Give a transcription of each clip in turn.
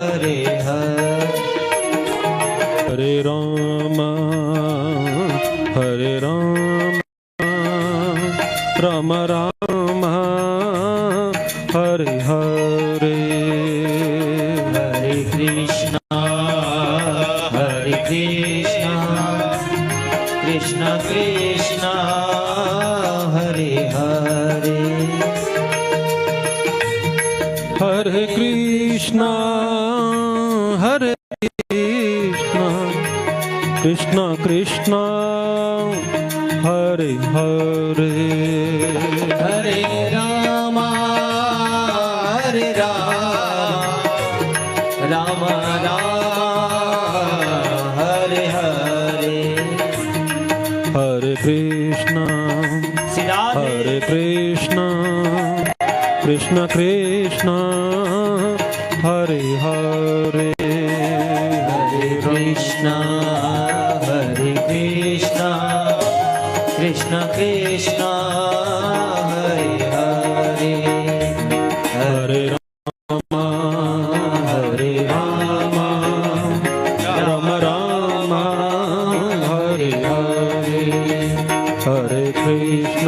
हरे हरे राम राम राम हरे हरे हरे कृष्णा कृष्ण कृष्ण हरे हरे हरे कृष्णा कृष्ण कृष्ण हरे हरे हरे राम राम हरे हरे हरे कृष्णा कृष्ण कृष्ण हरे हरे हरे कृष्णा कृष्ण कृष्ण हरे हरे हरे राम राम राम हरे हरे हरे कृष्ण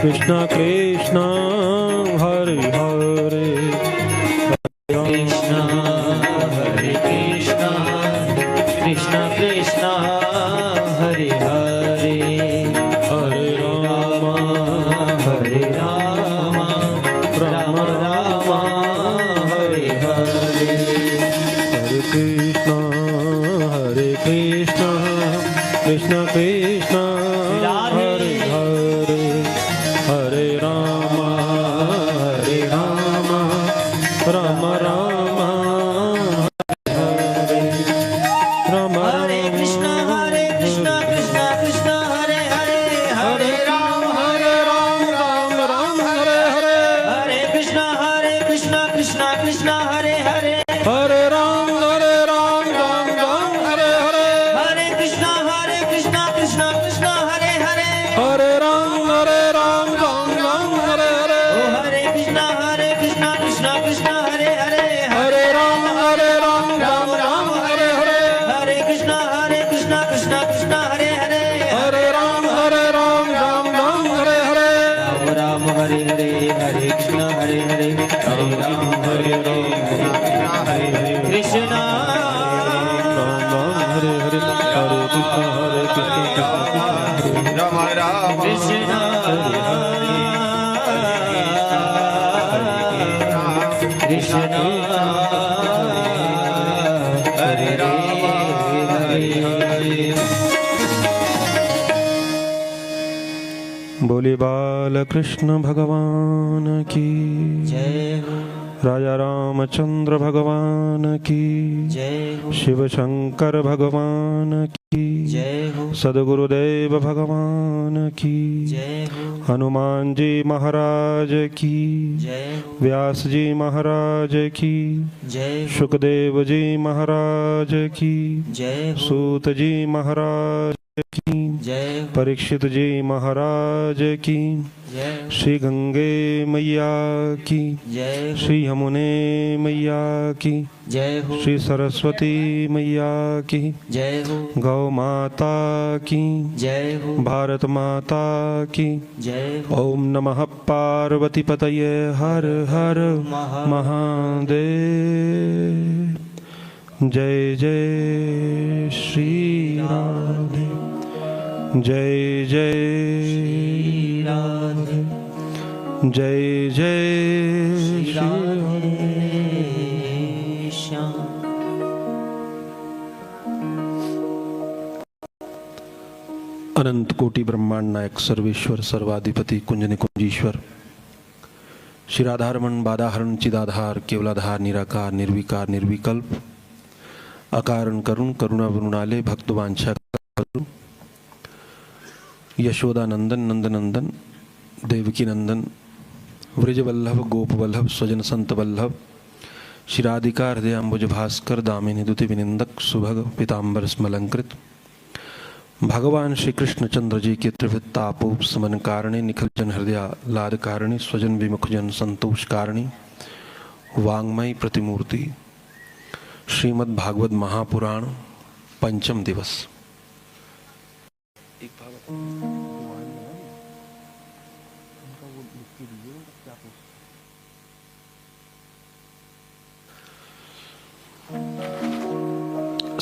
कृष्ण कृष्ण हरे हरे कृष्ण कृष्ण कृष्ण हरे हरे हरे राम राम राम हरे हरे हरे कृष्ण कृष्ण कृष्ण हरे हरे हरे राम राम राम बोले बाल कृष्ण भगवान की जय हो, राजा रामचंद्र भगवान की जय हो, शिव शंकर भगवान की जय हो, सदगुरुदेव भगवान की जय हो, हनुमान जी महाराज की जय हो, व्यास जी महाराज की जय हो, शुकदेव जी महाराज की जय हो, सूत जी महाराज की जय, परीक्षित जी महाराज की जय, श्री गंगे मैया की जय, श्री यमुने मैया की जय हो, श्री सरस्वती मैया की जय हो, गौ माता की जय हो, भारत माता की जय हो। ओम नमः पार्वती पतये हर हर महादेव। जय जय श्री राधे, जय जय राधे, जय जय श्री राधे श्याम। अनंत कोटि ब्रह्मांड नायक सर्वेश्वर सर्वाधिपति कुंज निकुंजीश्वर श्री राधारमण बाधाहरण चिदाधार केवलाधार निराकार निर्विकार निर्विकल्प अकारण करुण करुणा वरुणालय भक्त वांछा यशोदा नंदन नंदनंदन देवकी नंदन व्रजवल्लभ गोपवल्लभ स्वजन संत वल्लभ श्री राधिका हृदयाम्बुज भास्कर दामिनी दुति विनिंदक सुभग पीताम्बर स्मलंकृत भगवान श्री कृष्ण चंद्र जी के त्रिवृत तापोप समन कारणे निखिल जन हृदय लाद कारणी स्वजन विमुख जन संतोष कारणी वाङ्मयी प्रतिमूर्ति श्रीमद् भागवत महापुराण पंचम दिवस।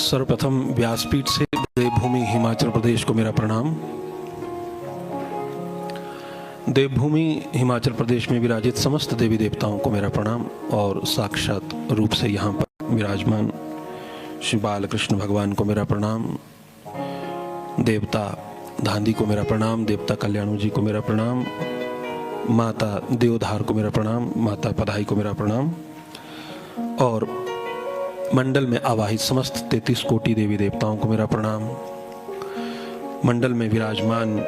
सर्वप्रथम व्यासपीठ से देवभूमि हिमाचल प्रदेश को मेरा प्रणाम। देवभूमि हिमाचल प्रदेश में विराजित समस्त देवी देवताओं को मेरा प्रणाम और साक्षात रूप से यहाँ पर विराजमान श्री बालकृष्ण भगवान को मेरा प्रणाम। देवता धांधी को मेरा प्रणाम, देवता कल्याणु जी को मेरा प्रणाम, माता देवधार को मेरा प्रणाम, माता पधाई को मेरा प्रणाम और मंडल में आवाहित समस्त 33 कोटि देवी देवताओं को मेरा प्रणाम। मंडल में विराजमान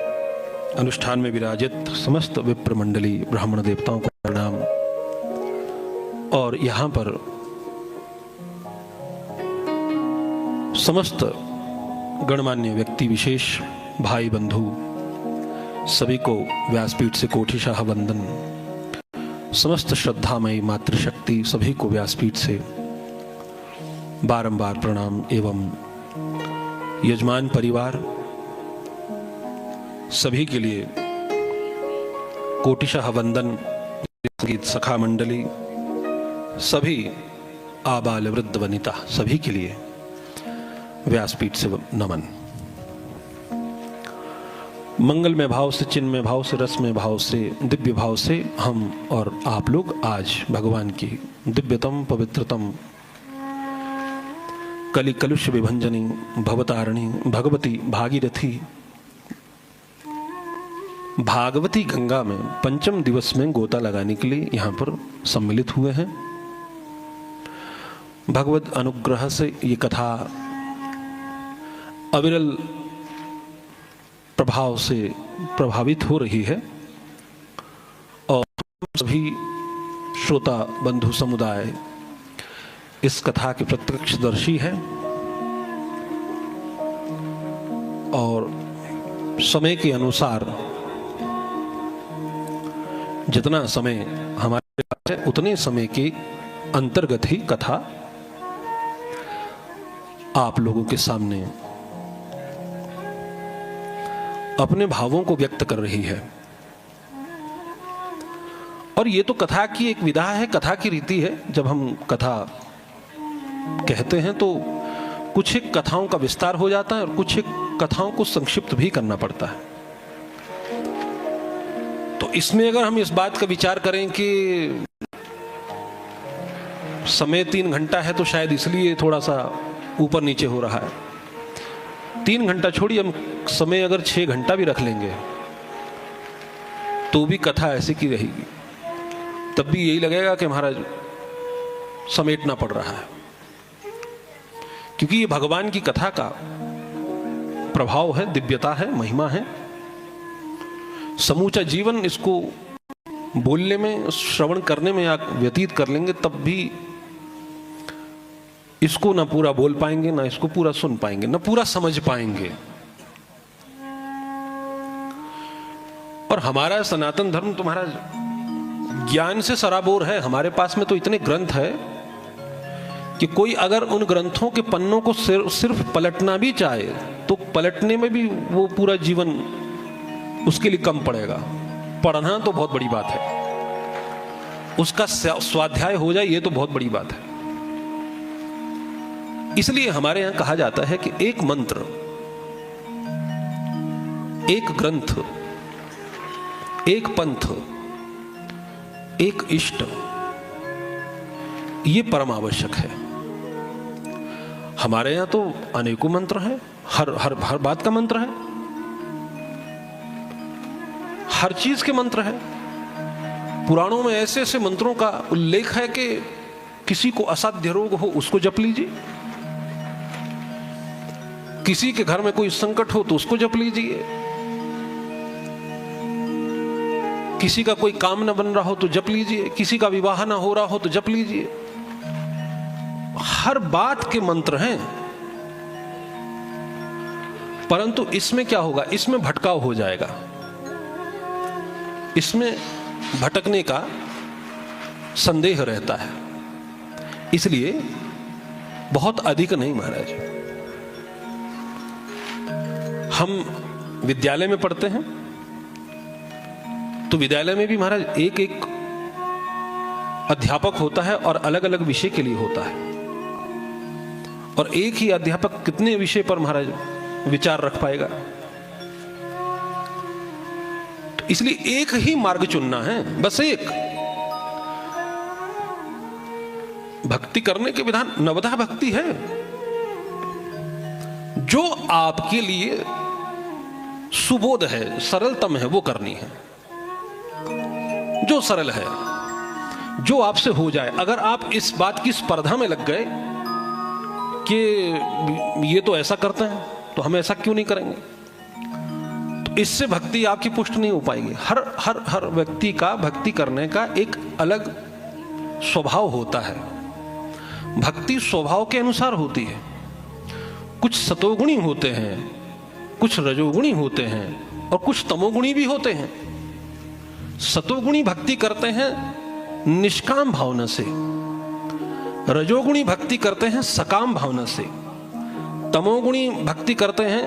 अनुष्ठान में विराजित समस्त विप्र मंडली ब्राह्मण देवताओं को प्रणाम और यहाँ पर समस्त गणमान्य व्यक्ति विशेष भाई बंधु सभी को व्यासपीठ से कोटिशाह वंदन। समस्त श्रद्धामयी मातृशक्ति सभी को व्यासपीठ से बारंबार प्रणाम एवं यजमान परिवार सभी के लिए कोटिशाह वंदन। संगीत सखा मंडली सभी आबाल वृद्ध वनिता सभी के लिए व्यासपीठ से नमन। मंगलमय भाव से, चिन्मय भाव से, रसमय भाव से, दिव्य भाव से हम और आप लोग आज भगवान की दिव्यतम पवित्रतम कलि कलुष विभंजनी भवतारिणी भगवती भागीरथी भागवती गंगा में पंचम दिवस में गोता लगाने के लिए यहाँ पर सम्मिलित हुए हैं। भगवत अनुग्रह से ये कथा अविरल प्रभाव से प्रभावित हो रही है और सभी श्रोता बंधु समुदाय इस कथा के प्रत्यक्षदर्शी है और समय के अनुसार जितना समय हमारे पास है उतने समय के अंतर्गत ही कथा आप लोगों के सामने अपने भावों को व्यक्त कर रही है। और ये तो कथा की एक विधा है, कथा की रीति है। जब हम कथा कहते हैं तो कुछ एक कथाओं का विस्तार हो जाता है और कुछ एक कथाओं को संक्षिप्त भी करना पड़ता है। तो इसमें अगर हम इस बात का विचार करें कि समय 3 घंटा है तो शायद इसलिए थोड़ा सा ऊपर नीचे हो रहा है। 3 घंटा छोड़िए, हम समय अगर 6 घंटा भी रख लेंगे तो भी कथा ऐसी की रहेगी, तब भी यही लगेगा कि महाराज समेटना पड़ रहा है, क्योंकि ये भगवान की कथा का प्रभाव है, दिव्यता है, महिमा है। समूचा जीवन इसको बोलने में, श्रवण करने में या व्यतीत कर लेंगे तब भी इसको ना पूरा बोल पाएंगे, ना इसको पूरा सुन पाएंगे, ना पूरा समझ पाएंगे। और हमारा सनातन धर्म तुम्हारा ज्ञान से सराबोर है। हमारे पास में तो इतने ग्रंथ है कि कोई अगर उन ग्रंथों के पन्नों को सिर्फ पलटना भी चाहे तो पलटने में भी वो पूरा जीवन उसके लिए कम पड़ेगा। पढ़ना तो बहुत बड़ी बात है, उसका स्वाध्याय हो जाए ये तो बहुत बड़ी बात है। इसलिए हमारे यहां कहा जाता है कि एक मंत्र, एक ग्रंथ, एक पंथ, एक इष्ट, ये परम आवश्यक है। हमारे यहां तो अनेकों मंत्र हैं, हर बात का मंत्र है, हर चीज के मंत्र है। पुराणों में ऐसे ऐसे मंत्रों का उल्लेख है कि किसी को असाध्य रोग हो उसको जप लीजिए, किसी के घर में कोई संकट हो तो उसको जप लीजिए, किसी का कोई काम न बन रहा हो तो जप लीजिए, किसी का विवाह ना हो रहा हो तो जप लीजिए। हर बात के मंत्र हैं। परंतु इसमें क्या होगा, इसमें भटकाव हो जाएगा, इसमें भटकने का संदेह रहता है। इसलिए बहुत अधिक नहीं महाराज। हम विद्यालय में पढ़ते हैं तो विद्यालय में भी महाराज एक एक अध्यापक होता है और अलग अलग विषय के लिए होता है, और एक ही अध्यापक कितने विषय पर महाराज विचार रख पाएगा। तो इसलिए एक ही मार्ग चुनना है, बस एक। भक्ति करने के विधान नवधा भक्ति है, जो आपके लिए सुबोध है, सरलतम है, वो करनी है। जो सरल है, जो आपसे हो जाए। अगर आप इस बात की स्पर्धा में लग गए कि ये तो ऐसा करते हैं तो हम ऐसा क्यों नहीं करेंगे, तो इससे भक्ति आपकी पुष्ट नहीं हो पाएगी। हर हर हर व्यक्ति का भक्ति करने का एक अलग स्वभाव होता है। भक्ति स्वभाव के अनुसार होती है। कुछ सतोगुणी होते हैं, कुछ रजोगुणी होते हैं, और कुछ तमोगुणी भी होते हैं। सतोगुणी भक्ति करते हैं निष्काम भावना से, रजोगुणी भक्ति करते हैं सकाम भावना से, तमोगुणी भक्ति करते हैं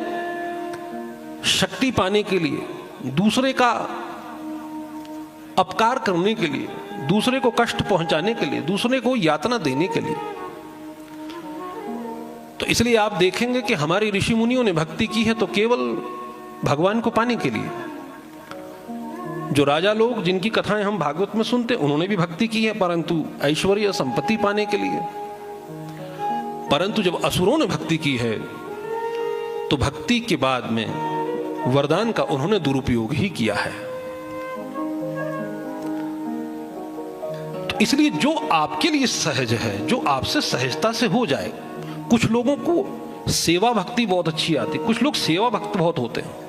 शक्ति पाने के लिए, दूसरे का अपकार करने के लिए, दूसरे को कष्ट पहुंचाने के लिए, दूसरे को यातना देने के लिए। तो इसलिए आप देखेंगे कि हमारे ऋषि मुनियों ने भक्ति की है तो केवल भगवान को पाने के लिए। जो राजा लोग जिनकी कथाएं हम भागवत में सुनते, उन्होंने भी भक्ति की है, परंतु ऐश्वर्य संपत्ति पाने के लिए। परंतु जब असुरों ने भक्ति की है तो भक्ति के बाद में वरदान का उन्होंने दुरुपयोग ही किया है। तो इसलिए जो आपके लिए सहज है, जो आपसे सहजता से हो जाए। कुछ लोगों को सेवा भक्ति बहुत अच्छी आती, कुछ लोग सेवा भक्त बहुत होते हैं।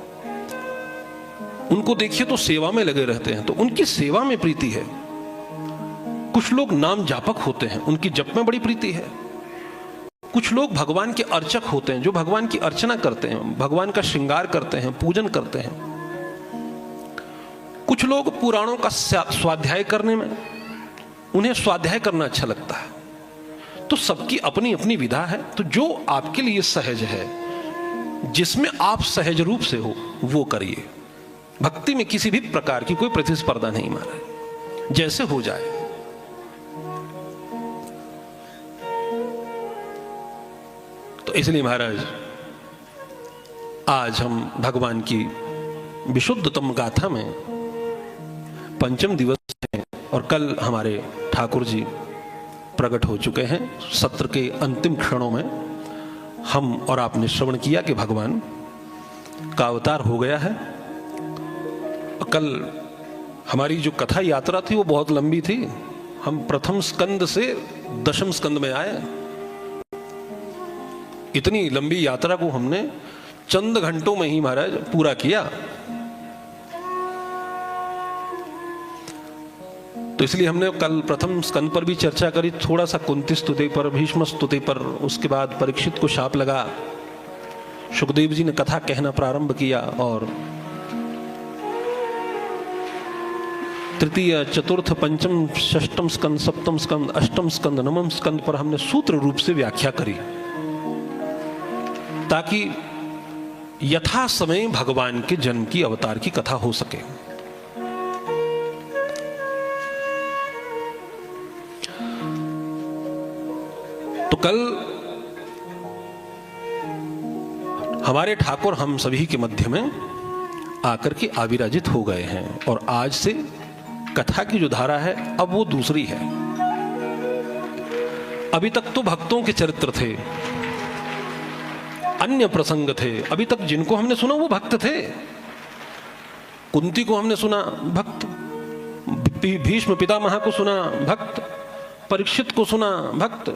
उनको देखिए तो सेवा में लगे रहते हैं, तो उनकी सेवा में प्रीति है। कुछ लोग नाम जापक होते हैं, उनकी जप में बड़ी प्रीति है। कुछ लोग भगवान के अर्चक होते हैं, जो भगवान की अर्चना करते हैं, भगवान का श्रृंगार करते हैं, पूजन करते हैं। कुछ लोग पुराणों का स्वाध्याय करने में, उन्हें स्वाध्याय करना अच्छा लगता है। तो सबकी अपनी अपनी विधा है। तो जो आपके लिए सहज है, जिसमें आप सहज रूप से हो, वो करिए। भक्ति में किसी भी प्रकार की कोई प्रतिस्पर्धा नहीं माना, जैसे हो जाए। तो इसलिए महाराज आज हम भगवान की विशुद्धतम गाथा में पंचम दिवस है, और कल हमारे ठाकुर जी प्रकट हो चुके हैं। सत्र के अंतिम क्षणों में हम और आपने श्रवण किया कि भगवान का अवतार हो गया है। कल हमारी जो कथा यात्रा थी वो बहुत लंबी थी। हम प्रथम स्कंद से दशम स्कंद में आए। इतनी लंबी यात्रा को हमने चंद घंटों में ही महाराज पूरा किया। तो इसलिए हमने कल प्रथम स्कंद पर भी चर्चा करी, थोड़ा सा कुंती स्तुति पर, भीष्म स्तुति पर, उसके बाद परीक्षित को शाप लगा, सुखदेव जी ने कथा कहना प्रारंभ किया, और तृतीय, चतुर्थ, पंचम, षष्टम स्कंद, सप्तम स्कंद, अष्टम स्कंद, नवम स्कंद पर हमने सूत्र रूप से व्याख्या करी, ताकि यथा समय भगवान के जन्म की, अवतार की कथा हो सके। तो कल हमारे ठाकुर हम सभी के मध्य में आकर के आविराजित हो गए हैं, और आज से कथा की जो धारा है अब वो दूसरी है। अभी तक तो भक्तों के चरित्र थे, अन्य प्रसंग थे। अभी तक जिनको हमने सुना वो भक्त थे। कुंती को हमने सुना, भक्त। भीष्म पितामह को सुना, भक्त। परीक्षित को सुना, भक्त।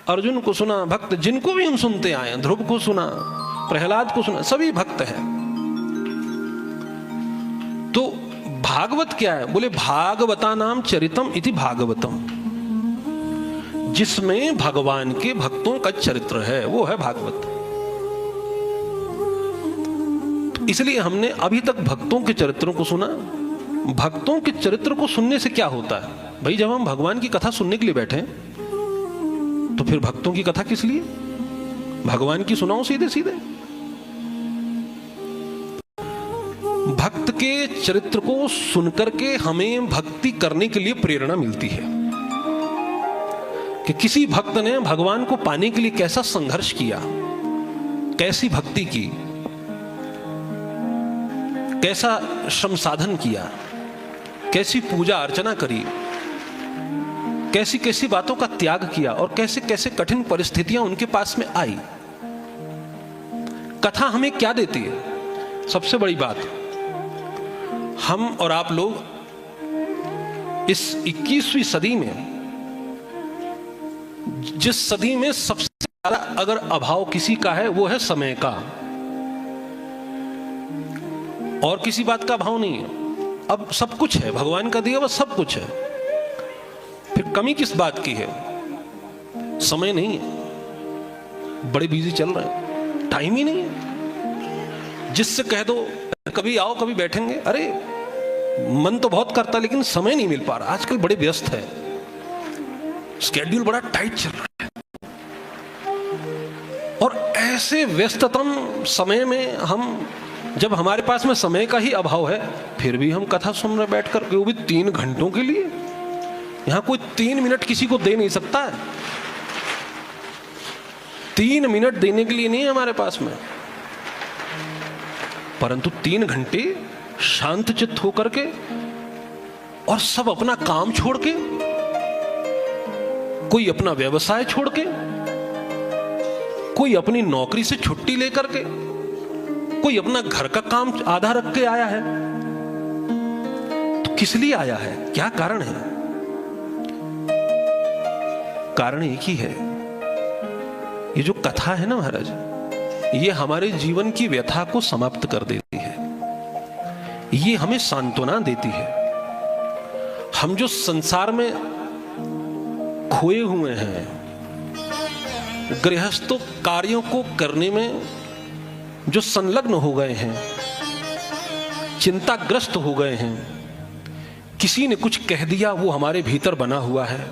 अर्जुन को सुना, भक्त। जिनको भी हम सुनते आए, ध्रुव को सुना, प्रहलाद को सुना, सभी भक्त हैं। तो भागवत क्या है? बोले भागवता नाम चरितम इति भागवतम। जिसमें भगवान के भक्तों का चरित्र है वो है भागवत। इसलिए हमने अभी तक भक्तों के चरित्रों को सुना। भक्तों के चरित्र को सुनने से क्या होता है भाई? जब हम भगवान की कथा सुनने के लिए बैठे तो फिर भक्तों की कथा किस लिए? भगवान की सुनाओ सीधे सीधे। भक्त के चरित्र को सुनकर के हमें भक्ति करने के लिए प्रेरणा मिलती है कि किसी भक्त ने भगवान को पाने के लिए कैसा संघर्ष किया, कैसी भक्ति की, कैसा श्रम साधन किया, कैसी पूजा अर्चना करी, कैसी कैसी बातों का त्याग किया और कैसे कैसे कठिन परिस्थितियां उनके पास में आई। कथा हमें क्या देती है? सबसे बड़ी बात, हम और आप लोग इस 21वीं सदी में, जिस सदी में सबसे ज्यादा अगर अभाव किसी का है वो है समय का, और किसी बात का अभाव नहीं है। अब सब कुछ है, भगवान का दिया हुआ सब कुछ है, फिर कमी किस बात की है? समय नहीं है, बड़े बिजी चल रहे हैं, टाइम ही नहीं है। जिससे कह दो कभी आओ कभी बैठेंगे, अरे मन तो बहुत करता लेकिन समय नहीं मिल पा रहा, आजकल बड़े व्यस्त है, स्केड्यूल बड़ा टाइट चल रहा है। और ऐसे व्यस्ततम समय में हम, जब हमारे पास में समय का ही अभाव है, फिर भी हम कथा सुन रहे बैठकर, वो भी 3 घंटों के लिए। यहां कोई 3 मिनट किसी को दे नहीं सकता है, 3 मिनट देने के लिए नहीं है हमारे पास में, परंतु 3 घंटे शांत चित्त होकर के और सब अपना काम छोड़ के, कोई अपना व्यवसाय छोड़ के, कोई अपनी नौकरी से छुट्टी लेकर के, कोई अपना घर का काम आधा रख के आया है। तो किस लिए आया है? क्या कारण है? कारण एक ही है, ये जो कथा है ना महाराज, ये हमारे जीवन की व्यथा को समाप्त कर देती है, ये हमें सांत्वना देती है। हम जो संसार में खोए हुए हैं, गृहस्थों कार्यों को करने में जो संलग्न हो गए हैं, चिंताग्रस्त हो गए हैं, किसी ने कुछ कह दिया वो हमारे भीतर बना हुआ है,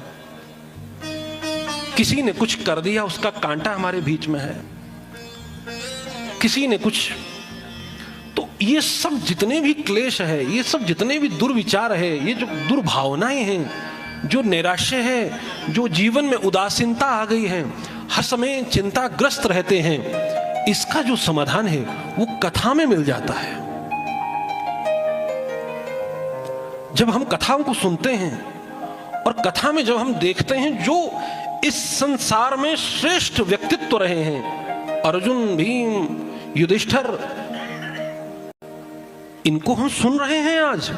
किसी ने कुछ कर दिया उसका कांटा हमारे बीच में है, किसी ने कुछ, तो ये सब जितने भी क्लेश है, ये सब जितने भी दुर्विचार है, ये जो दुर्भावनाएं हैं, जो निराशा है, जो जीवन में उदासीनता आ गई है, हर समय चिंताग्रस्त रहते हैं, इसका जो समाधान है वो कथा में मिल जाता है। जब हम कथाओं को सुनते हैं और कथा में जब हम देखते हैं जो इस संसार में श्रेष्ठ व्यक्तित्व रहे हैं, अर्जुन, भीम, युधिष्ठिर, इनको हम सुन रहे हैं आज,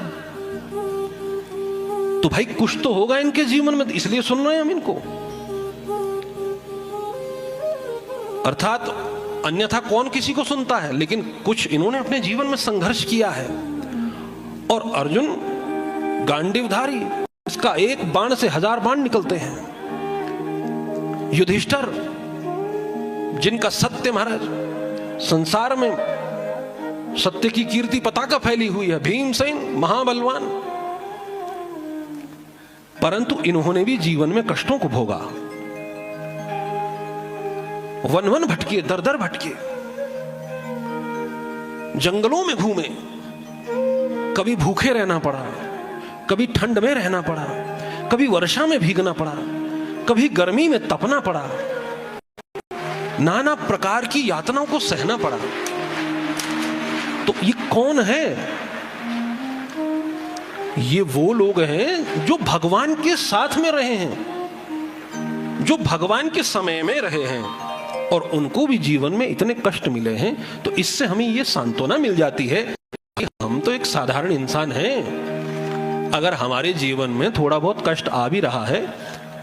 तो भाई कुछ तो होगा इनके जीवन में, इसलिए सुन रहे हैं हम इनको। अर्थात अन्यथा कौन किसी को सुनता है, लेकिन कुछ इन्होंने अपने जीवन में संघर्ष किया है। और अर्जुन गांडीवधारी, इसका एक बाण से 1000 बाण निकलते हैं। युधिष्ठिर, जिनका सत्य महाराज संसार में सत्य की कीर्ति पताका फैली हुई है। भीमसेन महाबलवान, परंतु इन्होंने भी जीवन में कष्टों को भोगा, वन वन भटके, दर दर भटके, जंगलों में घूमे, कभी भूखे रहना पड़ा, कभी ठंड में रहना पड़ा, कभी वर्षा में भीगना पड़ा, कभी गर्मी में तपना पड़ा, नाना प्रकार की यातनाओं को सहना पड़ा। तो ये कौन है? ये वो लोग हैं जो भगवान के साथ में रहे हैं, जो भगवान के समय में रहे हैं, और उनको भी जीवन में इतने कष्ट मिले हैं। तो इससे हमें ये सांत्वना मिल जाती है कि हम तो एक साधारण इंसान हैं। अगर हमारे जीवन में थोड़ा बहुत कष्ट आ भी रहा है,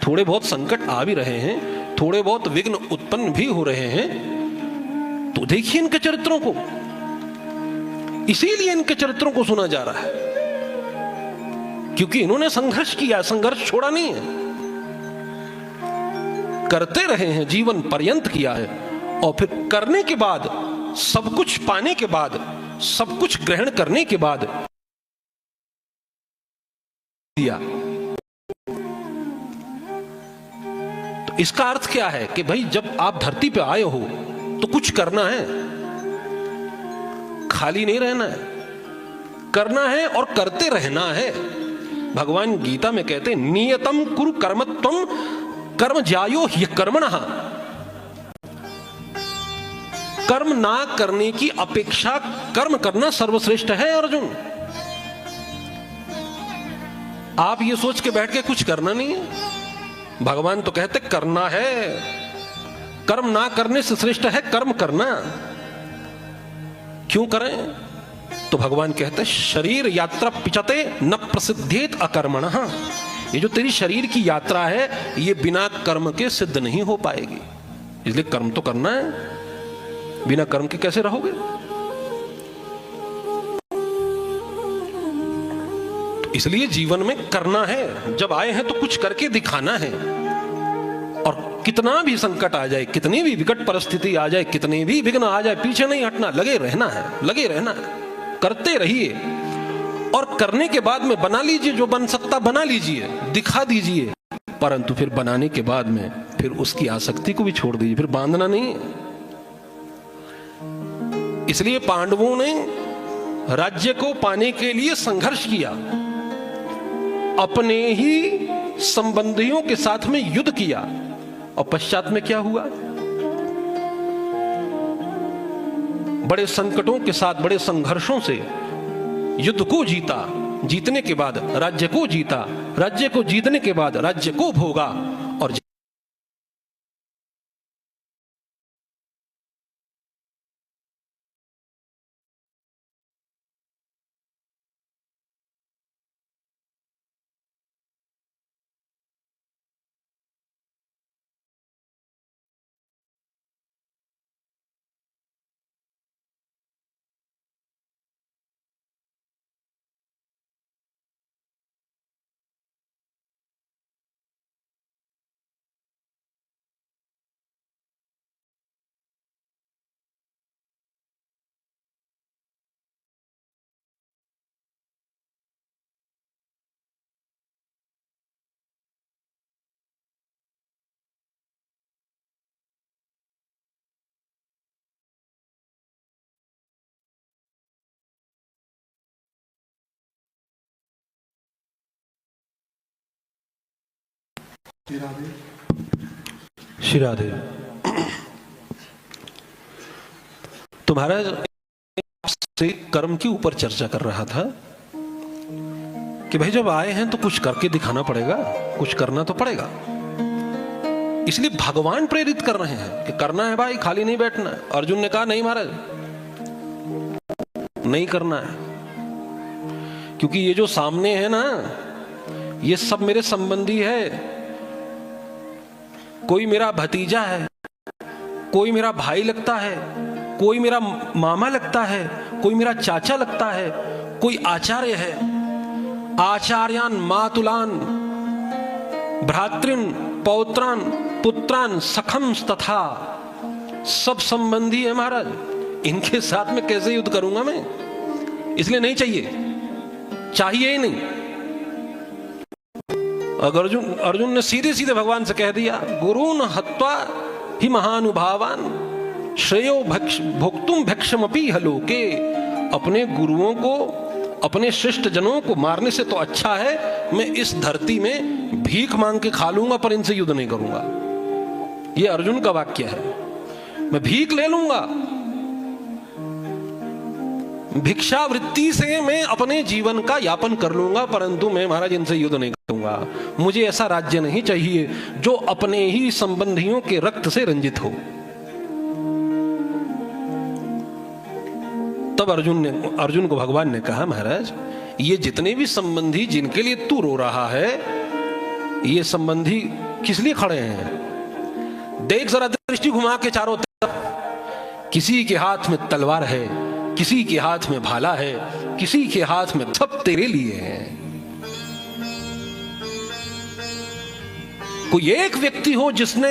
थोड़े बहुत संकट आ भी रहे हैं, थोड़े बहुत विघ्न उत्पन्न भी हो रहे हैं, तो देखिए इनके चरित्रों को। इसीलिए इनके चरित्रों को सुना जा रहा है, क्योंकि इन्होंने संघर्ष किया, संघर्ष छोड़ा नहीं है, करते रहे हैं, जीवन पर्यंत किया है। और फिर करने के बाद, सब कुछ पाने के बाद, सब कुछ ग्रहण करने के बाद दिया। तो इसका अर्थ क्या है कि भाई जब आप धरती पे आए हो तो कुछ करना है, खाली नहीं रहना है, करना है और करते रहना है। भगवान गीता में कहते हैं नियतम कुरु कर्मत्वम कर्म ज्यायो ह्यकर्मणः। कर्म ना करने की अपेक्षा कर्म करना सर्वश्रेष्ठ है अर्जुन। आप ये सोच के बैठ के कुछ करना नहीं है। भगवान तो कहते करना है, कर्म ना करने से श्रेष्ठ है कर्म करना। क्यों करें? तो भगवान कहते शरीर यात्रा पिचते न प्रसिद्धेत अकर्मणः। ये जो तेरी शरीर की यात्रा है ये बिना कर्म के सिद्ध नहीं हो पाएगी, इसलिए कर्म तो करना है। बिना कर्म के कैसे रहोगे? तो इसलिए जीवन में करना है। जब आए हैं तो कुछ करके दिखाना है। और कितना भी संकट आ जाए, कितनी भी विकट परिस्थिति आ जाए, कितने भी विघ्न आ जाए, पीछे नहीं हटना, लगे रहना है, लगे रहना है, करते रहिए। और करने के बाद में बना लीजिए, जो बन सकता बना लीजिए, दिखा दीजिए, परंतु फिर बनाने के बाद में फिर उसकी आसक्ति को भी छोड़ दीजिए, फिर बांधना नहीं है। इसलिए पांडवों ने राज्य को पाने के लिए संघर्ष किया, अपने ही संबंधियों के साथ में युद्ध किया, और पश्चात में क्या हुआ? बड़े संकटों के साथ, बड़े संघर्षों से युद्ध को जीता, जीतने के बाद राज्य को जीता, राज्य को जीतने के बाद राज्य को भोगा। और श्री राधे। तो महाराज से कर्म के ऊपर चर्चा कर रहा था कि भाई जब आए हैं तो कुछ करके दिखाना पड़ेगा, कुछ करना तो पड़ेगा। इसलिए भगवान प्रेरित कर रहे हैं कि करना है भाई, खाली नहीं बैठना है। अर्जुन ने कहा नहीं महाराज, नहीं करना है, क्योंकि ये जो सामने है ना, ये सब मेरे संबंधी है। कोई मेरा भतीजा है, कोई मेरा भाई लगता है, कोई मेरा मामा लगता है, कोई मेरा चाचा लगता है, कोई आचार्य है। आचार्यान मातुलान भ्रातृन पौत्रान पुत्रान सखम तथा, सब संबंधी है महाराज। इनके साथ में कैसे युद्ध करूंगा मैं? इसलिए नहीं चाहिए, चाहिए ही नहीं। अगर अर्जुन ने सीधे सीधे भगवान से कह दिया गुरुन हत्वा ही महानुभावान श्रेयो भोक्तुम भक्षमपि हलोके। अपने गुरुओं को, अपने शिष्ट जनों को मारने से तो अच्छा है मैं इस धरती में भीख मांग के खा लूंगा, पर इनसे युद्ध नहीं करूंगा। ये अर्जुन का वाक्य है। मैं भीख ले लूंगा, भिक्षावृत्ति से मैं अपने जीवन का यापन कर लूंगा, परंतु मैं महाराज इनसे युद्ध नहीं करूंगा। मुझे ऐसा राज्य नहीं चाहिए जो अपने ही संबंधियों के रक्त से रंजित हो। तब अर्जुन को भगवान ने कहा महाराज, ये जितने भी संबंधी जिनके लिए तू रो रहा है, ये संबंधी किस लिए खड़े हैं? देख जरा दृष्टि घुमा के चारों तरफ। किसी के हाथ में तलवार है, किसी के हाथ में भाला है, किसी के हाथ में सब तेरे लिए है। कोई एक व्यक्ति हो जिसने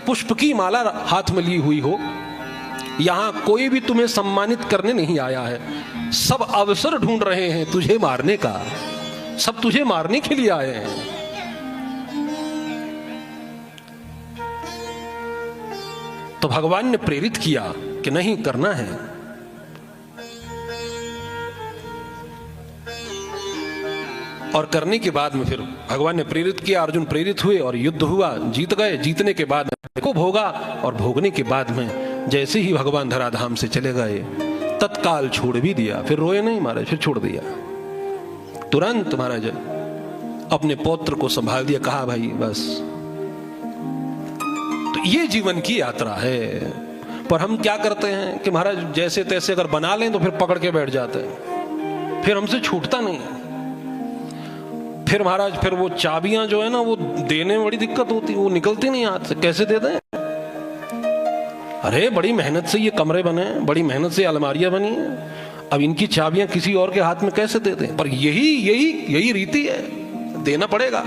पुष्प की माला हाथ में ली हुई हो। यहां कोई भी तुम्हें सम्मानित करने नहीं आया है। सब अवसर ढूंढ रहे हैं तुझे मारने का, सब तुझे मारने के लिए आए हैं। तो भगवान ने प्रेरित किया कि नहीं, करना है। और करने के बाद में फिर भगवान ने प्रेरित किया, अर्जुन प्रेरित हुए और युद्ध हुआ, जीत गए। जीतने के बाद को भोगा और भोगने के बाद में जैसे ही भगवान धराधाम से चले गए तत्काल छोड़ भी दिया। फिर रोए नहीं महाराज, फिर छोड़ दिया तुरंत। महाराज अपने पौत्र को संभाल दिया, कहा भाई बस। तो ये जीवन की यात्रा है। पर हम क्या करते हैं कि महाराज जैसे तैसे अगर बना लें तो फिर पकड़ के बैठ जाते हैं, फिर हमसे छूटता नहीं। फिर महाराज फिर वो चाबियां जो है ना वो देने में बड़ी दिक्कत होती, वो निकलती नहीं हाथ से। कैसे दे दें? अरे बड़ी मेहनत से ये कमरे बने, बड़ी मेहनत से अलमारियां बनी है, अब इनकी चाबियां किसी और के हाथ में कैसे दे दें? पर यही रीति है, देना पड़ेगा।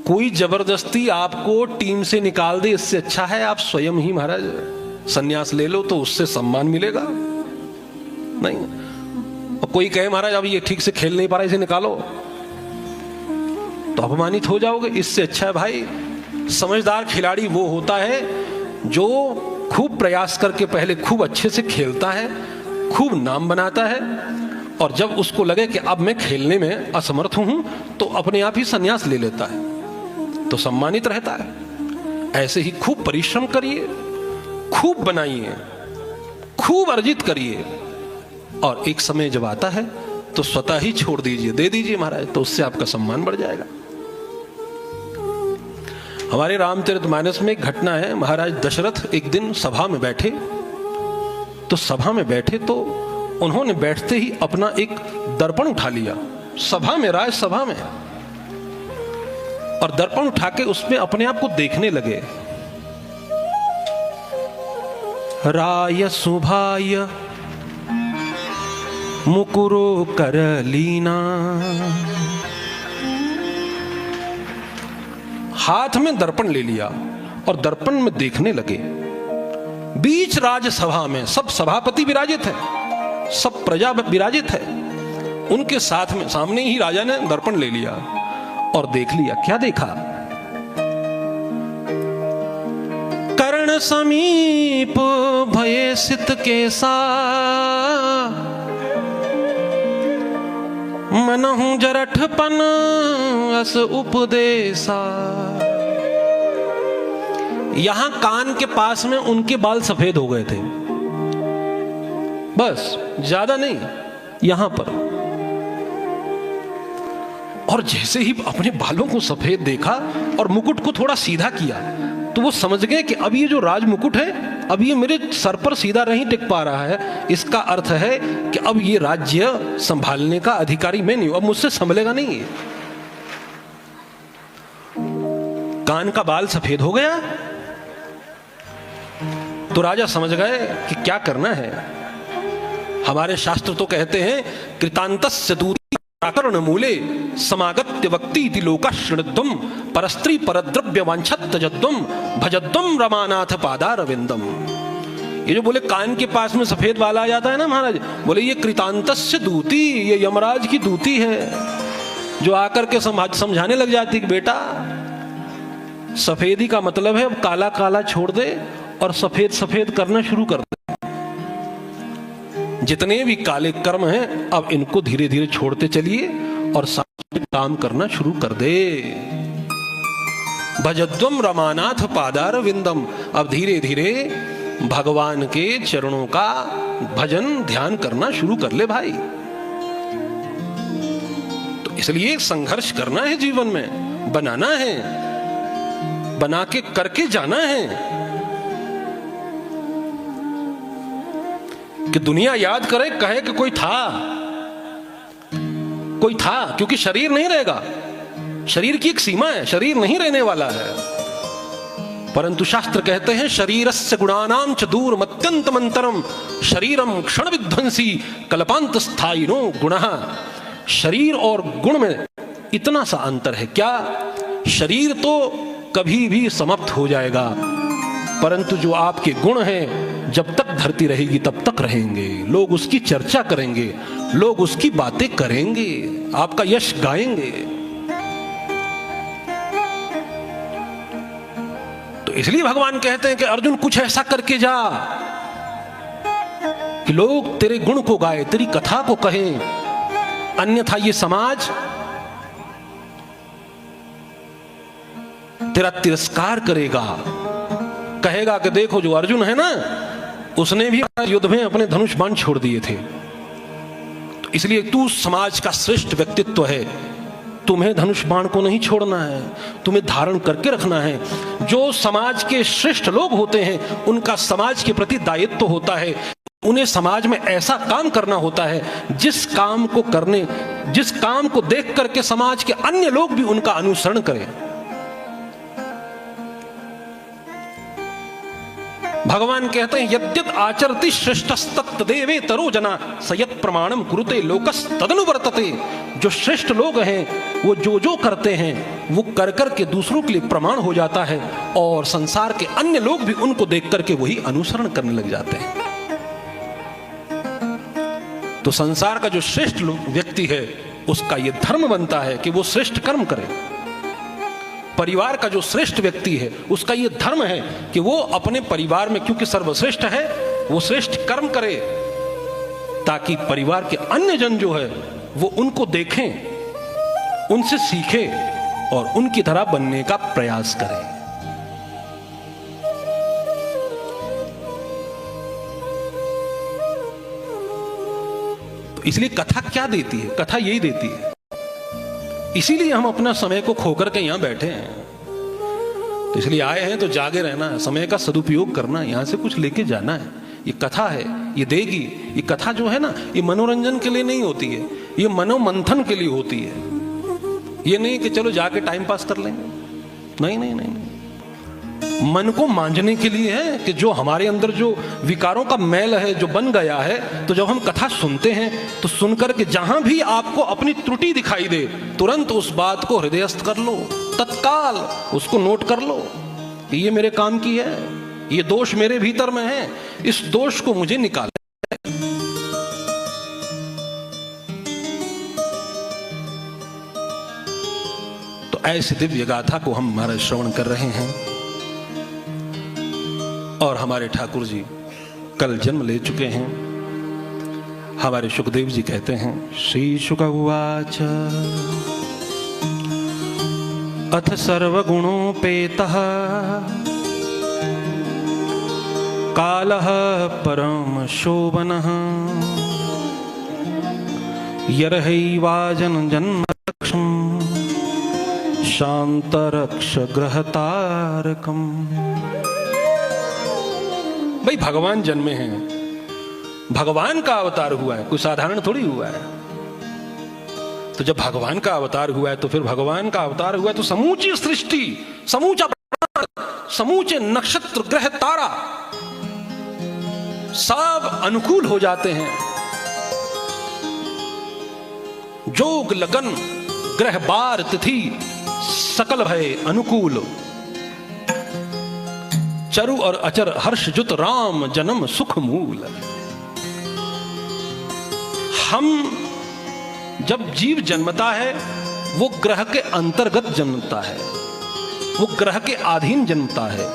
कोई जबरदस्ती आपको टीम से निकाल दे, इससे अच्छा है आप स्वयं ही महाराज संन्यास ले लो, तो उससे सम्मान मिलेगा। नहीं, और कोई कहे महाराज अब ये ठीक से खेल नहीं पा रहा, इसे निकालो, तो अपमानित हो जाओगे। इससे अच्छा है भाई, समझदार खिलाड़ी वो होता है जो खूब प्रयास करके पहले खूब अच्छे से खेलता है, खूब नाम बनाता है, और जब उसको लगे कि अब मैं खेलने में असमर्थ हूं तो अपने आप ही संन्यास ले लेता है, तो सम्मानित रहता है। ऐसे ही खूब परिश्रम करिए, खूब बनाइए, खूब अर्जित करिए, और एक समय जब आता है तो स्वतः ही छोड़ दीजिए, दे दीजिए महाराज, तो उससे आपका सम्मान बढ़ जाएगा। हमारे रामचरितमानस में एक घटना है। महाराज दशरथ एक दिन सभा में बैठे, तो सभा में बैठे तो उन्होंने बैठते ही अपना एक दर्पण उठा लिया, सभा में, राजसभा में, और दर्पण उठा के उसमें अपने आप को देखने लगे। राय सुभाय मुकुरो कर लीना, हाथ में दर्पण ले लिया और दर्पण में देखने लगे। बीच राजसभा में सब सभापति विराजित है, सब प्रजा विराजित है, उनके साथ में सामने ही राजा ने दर्पण ले लिया और देख लिया। क्या देखा? कर्ण समीप भये सित केसा, मनहु जरठपन अस उपदेशा। यहां कान के पास में उनके बाल सफेद हो गए थे, बस, ज्यादा नहीं, यहां पर। और जैसे ही अपने बालों को सफेद देखा और मुकुट को थोड़ा सीधा किया, तो वो समझ गए कि अब ये जो राज मुकुट है, अब ये मेरे सर पर सीधा नहीं टिक पा रहा है। इसका अर्थ है कि अब ये राज्य संभालने का अधिकारी मैं नहीं हूं, अब मुझसे संभलेगा नहीं। कान का बाल सफेद हो गया तो राजा समझ गए कि क्या करना है। हमारे शास्त्र तो कहते हैं कृतांतस्य दूरी प्राकरण मूले समागत्य वक्ति इति लोका शृणुद्वम परस्त्री परद्रव्य वांछत जद्वम भजद्वम रमानाथ पादारविंदम। ये जो बोले कान के पास में सफेद वाला आ जाता है ना महाराज, बोले ये कृतांतस्य दूती, ये यमराज की दूती है, जो आकर के समझाने लग जाती कि बेटा सफेदी का मतलब है अब काला काला छोड़ दे और सफेद सफेद करना शुरू कर दे। जितने भी काले कर्म हैं अब इनको धीरे धीरे छोड़ते चलिए और काम करना शुरू कर दे। भजद्वम रमानाथ पादार विंदम, अब धीरे धीरे भगवान के चरणों का भजन ध्यान करना शुरू कर ले भाई। तो इसलिए संघर्ष करना है जीवन में, बनाना है, बना के करके जाना है कि दुनिया याद करे, कहे कि कोई था, कोई था, क्योंकि शरीर नहीं रहेगा, शरीर की एक सीमा है, शरीर नहीं रहने वाला है। परंतु शास्त्र कहते हैं शरीरस्य गुणानां च दूर मत्यंत मंतरम शरीरम क्षण विध्वंसी कल्पांत स्थायिनो गुणः। शरीर और गुण में इतना सा अंतर है। क्या? शरीर तो कभी भी समाप्त हो जाएगा, परंतु जो आपके गुण हैं जब तक धरती रहेगी तब तक रहेंगे। लोग उसकी चर्चा करेंगे, लोग उसकी बातें करेंगे, आपका यश गाएंगे। तो इसलिए भगवान कहते हैं कि अर्जुन कुछ ऐसा करके जा कि लोग तेरे गुण को गाए, तेरी कथा को कहें, अन्यथा ये समाज तेरा तिरस्कार करेगा, कहेगा कि देखो जो अर्जुन है ना, उसने भी युद्ध में अपने धनुष बाण छोड़ दिए थे। तो इसलिए तू समाज का श्रेष्ठ व्यक्तित्व है, तुम्हें धनुष बाण को नहीं छोड़ना है, तुम्हें धारण करके रखना है। जो समाज के श्रेष्ठ लोग होते हैं उनका समाज के प्रति दायित्व होता है, उन्हें समाज में ऐसा काम करना होता है जिस काम को देख करके समाज के अन्य लोग भी उनका अनुसरण करें। भगवान कहते हैं यद्यत आचरति श्रेष्ठस्तत्तदेवे तरो जना सयत प्रमाणम कुरुते लोकस तदनुवर्तते। जो श्रेष्ठ लोग हैं वो जो करते हैं वो कर के दूसरों के लिए प्रमाण हो जाता है, और संसार के अन्य लोग भी उनको देख करके वही अनुसरण करने लग जाते हैं। तो संसार का जो श्रेष्ठ व्यक्ति है उसका ये धर्म बनता है कि वो श्रेष्ठ कर्म करे। परिवार का जो श्रेष्ठ व्यक्ति है उसका ये धर्म है कि वो अपने परिवार में, क्योंकि सर्वश्रेष्ठ है, वो श्रेष्ठ कर्म करे, ताकि परिवार के अन्य जन जो है वो उनको देखें, उनसे सीखें और उनकी तरह बनने का प्रयास करें। तो इसलिए कथा क्या देती है? कथा यही देती है। इसीलिए हम अपना समय को खोकर के यहां बैठे हैं। तो इसलिए आए हैं तो जागे रहना है, समय का सदुपयोग करना है, यहां से कुछ लेके जाना है। ये कथा है, ये देगी। ये कथा जो है ना, ये मनोरंजन के लिए नहीं होती है, ये मनोमंथन के लिए होती है। ये नहीं कि चलो जाके टाइम पास कर लेंगे, नहीं नहीं नहीं, नहीं। मन को मांझने के लिए है कि जो हमारे अंदर जो विकारों का मैल है जो बन गया है, तो जब हम कथा सुनते हैं तो सुनकर के जहां भी आपको अपनी त्रुटि दिखाई दे तुरंत उस बात को हृदयस्थ कर लो, तत्काल उसको नोट कर लो कि ये मेरे काम की है, ये दोष मेरे भीतर में है, इस दोष को मुझे निकाल। तो ऐसी दिव्य गाथा को हम महाराज श्रवण कर रहे हैं। और हमारे ठाकुर जी कल जन्म ले चुके हैं। हमारे सुखदेव जी कहते हैं, श्री शुक उवाच अथ सर्वगुणोपेतः कालः परम शोभनः यर्हैवाजन जन्मरक्षं शांतरक्ष ग्रहतारकम्। भाई भगवान जन्मे हैं, भगवान का अवतार हुआ है, कोई साधारण थोड़ी हुआ है। तो जब भगवान का अवतार हुआ है तो फिर भगवान का अवतार हुआ है तो समूची सृष्टि, समूचा ब्रह्मांड, समूचे नक्षत्र ग्रह तारा सब अनुकूल हो जाते हैं। जोग लगन ग्रह बार तिथि सकल भय अनुकूल, चरु और अचर हर्ष जुत राम जन्म सुख मूल। हम जब जीव जन्मता है वो ग्रह के अंतर्गत जन्मता है, वो ग्रह के अधीन जन्मता है।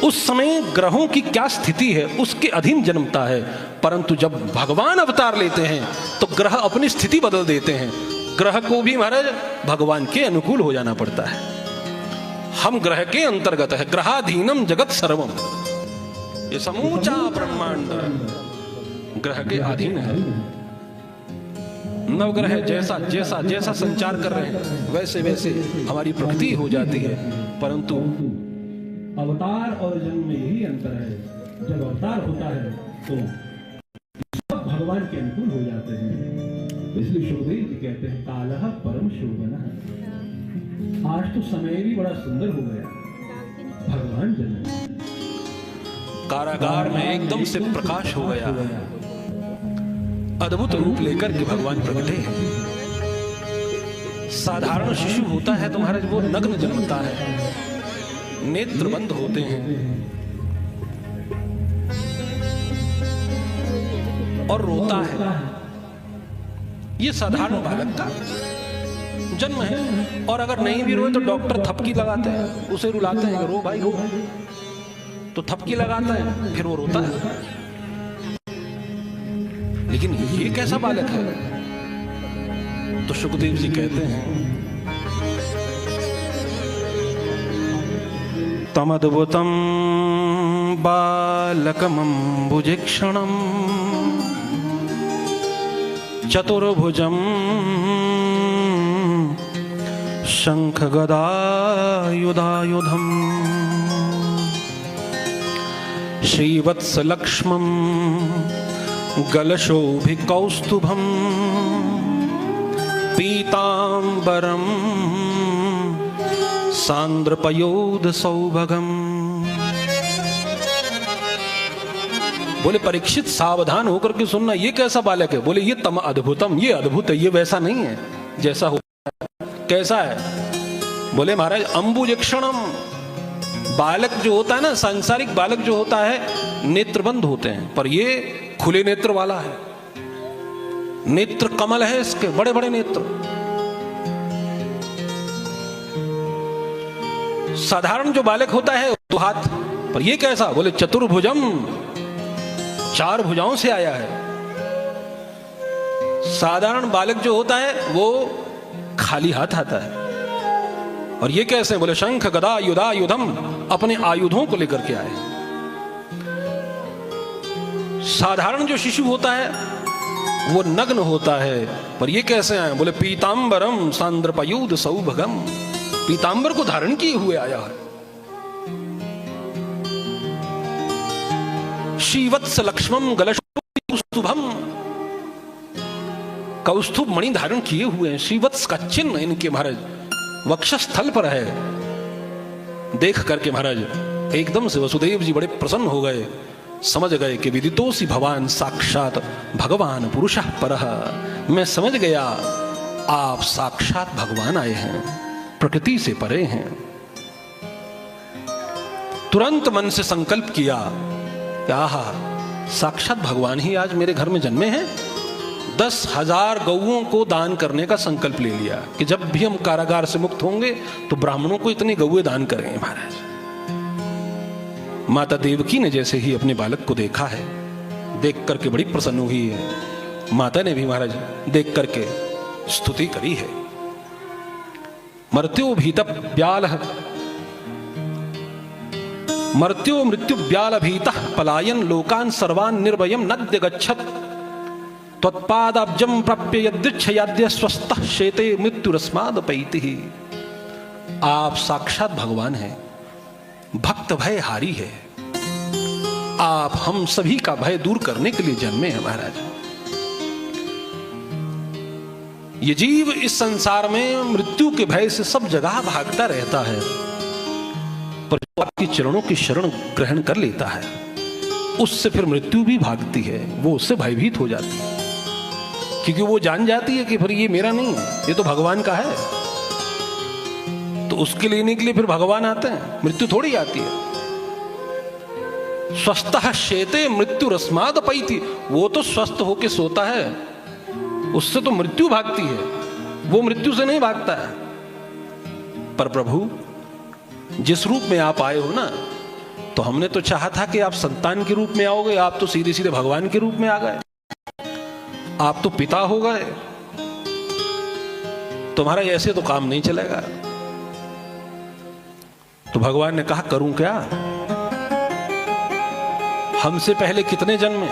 उस समय ग्रहों की क्या स्थिति है उसके अधीन जन्मता है। परंतु जब भगवान अवतार लेते हैं तो ग्रह अपनी स्थिति बदल देते हैं। ग्रह को भी महाराज भगवान के अनुकूल हो जाना पड़ता है। हम ग्रह के अंतर्गत है, ग्रहाधीनम जगत सर्वम। ये समूचा ब्रह्मांड ग्रह के अधीन है। नवग्रह जैसा जैसा जैसा संचार कर रहे हैं वैसे वैसे हमारी प्रकृति हो जाती है। परंतु अवतार और जन्म में यही अंतर है। जब अवतार होता है तो सब भगवान के अनुकूल हो जाते हैं। इसलिए सुखदेव जी कहते हैं कालः परम शोभनः। आज तो समय भी बड़ा सुंदर हो गया, भगवान जन्म कारागार में एकदम से प्रकाश हो गया, अद्भुत रूप लेकर के भगवान प्रकटे हैं। साधारण शिशु होता है तो महाराज वो नग्न जन्मता है, नेत्र बंद होते हैं और रोता है। ये साधारण बालक का जन्म है। और अगर नहीं भी रोए तो डॉक्टर थपकी लगाते हैं, उसे रुलाते हैं, रो भाई रो, तो थपकी लगाता है, फिर वो रोता है। लेकिन ये कैसा बालक है? तो सुखदेव जी कहते हैं तमद्भुतं बालकमम्बुजीक्षणं चतुर्भुजं शङ्खगदायुधायुधम् श्रीवत्सलक्ष्मं गलशोभिकौस्तुभम् पीताम्बरं सांद्रपयोध सौभगम। बोले परीक्षित सावधान होकर के सुनना, ये कैसा बालक है? बोले ये तम अद्भुतम, ये अद्भुत है, ये वैसा नहीं है जैसा हो। कैसा है? बोले महाराज अंबुजक्षणम, बालक जो होता है ना, सांसारिक बालक जो होता है नेत्रबंद होते हैं, पर ये खुले नेत्र वाला है, नेत्र कमल है इसके, बड़े बड़े नेत्र। साधारण जो बालक होता है दो हाथ, पर ये कैसा? बोले चतुर्भुजम, चार भुजाओं से आया है। साधारण बालक जो होता है वो खाली हाथ आता है, और ये कैसे? बोले शंख गदा युधायुधम, अपने आयुधों को लेकर के आए। साधारण जो शिशु होता है वो नग्न होता है, पर ये कैसे आए? बोले पीताम्बरम सांद्रपयोध सौभगम, पीताम्बर को धारण किए हुए आया है। श्रीवत्स लक्ष्मम गलशोभिकौस्तुभम, कौस्तुभ मणि धारण किए हुए हैं। श्रीवत्स का चिन्ह इनके महाराज वक्षस्थल पर है। देख करके महाराज एकदम से वसुदेव जी बड़े प्रसन्न हो गए, समझ गए कि विदितोसि भवान साक्षात भगवान पुरुषः परः। मैं समझ गया आप साक्षात भगवान आए हैं, प्रकृति से परे हैं। तुरंत मन से संकल्प किया, आहा साक्षात भगवान ही आज मेरे घर में जन्मे हैं। 10,000 गौओं को दान करने का संकल्प ले लिया कि जब भी हम कारागार से मुक्त होंगे तो ब्राह्मणों को इतनी गौएं दान करेंगे महाराज। माता देवकी ने जैसे ही अपने बालक को देखा है, देख करके बड़ी प्रसन्न हुई है। माता ने भी महाराज देख करके स्तुति करी है। मर्त्यो भीत ब्याल, मर्त्यो मृत्यु ब्याल भीतः पलायन लोकान सर्वान निर्भयम नद्य गच्छत त्वत्पादाब्जं प्राप्य यदृच्छयाद्य स्वस्थः शेते मृत्युरस्मादपैतिः। आप साक्षात भगवान हैं, भक्त भय हारी है। आप हम सभी का भय दूर करने के लिए जन्मे हैं महाराज। ये जीव इस संसार में मृत्यु के भय से सब जगह भागता रहता है, पर जो आपके चरणों की शरण ग्रहण कर लेता है उससे फिर मृत्यु भी भागती है, वो उससे भयभीत हो जाती है, क्योंकि वो जान जाती है कि फिर ये मेरा नहीं है, ये तो भगवान का है। तो उसके लेने के लिए फिर भगवान आते हैं, मृत्यु थोड़ी आती है। स्वस्थः शेते मृत्युरस्मादपैति, वो तो स्वस्थ होके सोता है, उससे तो मृत्यु भागती है, वो मृत्यु से नहीं भागता है। पर प्रभु जिस रूप में आप आए हो ना, तो हमने तो चाहा था कि आप संतान के रूप में आओगे, आप तो सीधे सीधे भगवान के रूप में आ गए, आप तो पिता हो गए। तुम्हारा ऐसे तो काम नहीं चलेगा। तो भगवान ने कहा करूं क्या? हमसे पहले कितने जन्मे,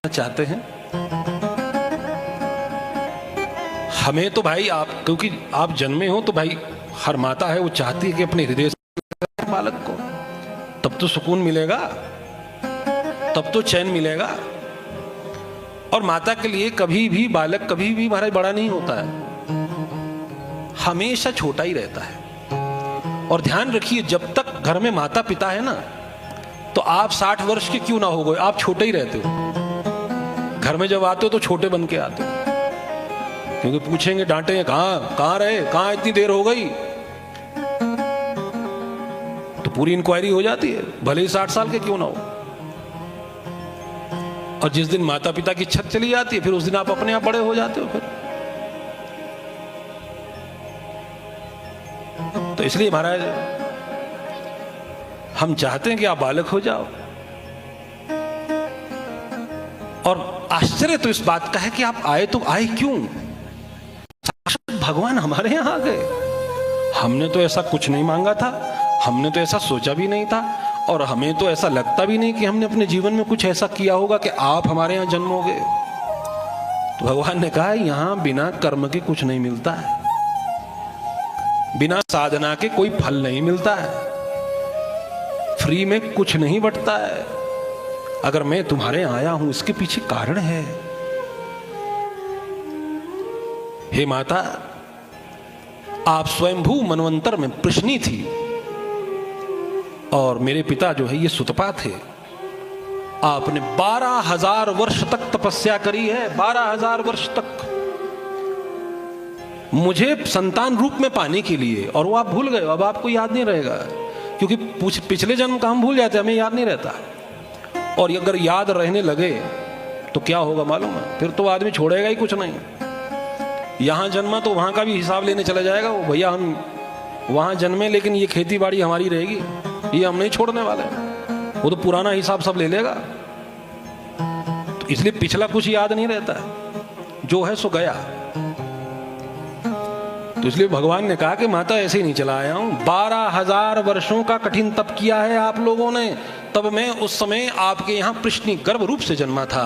चाहते हैं हमें तो भाई आप, क्योंकि आप जन्मे हो तो भाई हर माता है वो चाहती है कि अपने हृदय से बालक को, तब तो सुकून मिलेगा, तब तो चैन मिलेगा। और माता के लिए कभी भी बालक कभी भी महाराज बड़ा नहीं होता है, हमेशा छोटा ही रहता है। और ध्यान रखिए जब तक घर में माता पिता है ना, तो आप 60 वर्ष के क्यों ना हो गए, आप छोटे ही रहते हो। घर में जब आते हो तो छोटे बन के आते हो, क्योंकि पूछेंगे, डांटेंगे, कहां रहे, कहां इतनी देर हो गई, तो पूरी इंक्वायरी हो जाती है, भले ही 60 साल के क्यों ना हो। और जिस दिन माता पिता की छत चली जाती है, फिर उस दिन आप अपने आप बड़े हो जाते हो फिर। तो इसलिए महाराज हम चाहते हैं कि आप बालक हो जाओ। और आश्चर्य तो इस बात का है कि आप आए तो आए क्यों? साक्षात भगवान हमारे यहां आ गए। हमने तो ऐसा कुछ नहीं मांगा था, हमने तो ऐसा सोचा भी नहीं था, और हमें तो ऐसा लगता भी नहीं कि हमने अपने जीवन में कुछ ऐसा किया होगा कि आप हमारे यहां जन्मोगे। तो भगवान ने कहा, यहां बिना कर्म के कुछ नहीं मिलता है, बिना साधना के कोई फल नहीं मिलता है, फ्री में कुछ नहीं बंटता है। अगर मैं तुम्हारे यहां आया हूं, इसके पीछे कारण है। हे माता, आप स्वयंभू मनवंतर में प्रश्नी थी, और मेरे पिता जो है ये सुतपा थे। आपने 12,000 वर्ष तक तपस्या करी है, 12,000 वर्ष तक मुझे संतान रूप में पाने के लिए, और वो आप भूल गए। अब आपको याद नहीं रहेगा, क्योंकि पिछले जन्म का हम भूल जाते, हमें याद नहीं रहता। और अगर याद रहने लगे तो क्या होगा मालूम है? फिर तो आदमी छोड़ेगा ही कुछ नहीं। यहां जन्मा तो वहां का भी हिसाब लेने चला जाएगा वो, भैया हम वहां जन्मे लेकिन ये खेती बाड़ी हमारी रहेगी, ये हम नहीं छोड़ने वाले। वो तो पुराना हिसाब सब ले लेगा। तो इसलिए पिछला कुछ याद नहीं रहता, जो है सो गया। तो इसलिए भगवान ने कहा कि माता ऐसे ही नहीं चला आया हूं, 12,000 वर्षों का कठिन तप किया है आप लोगों ने, तब मैं उस समय आपके यहां प्रश्नी गर्भ रूप से जन्मा था।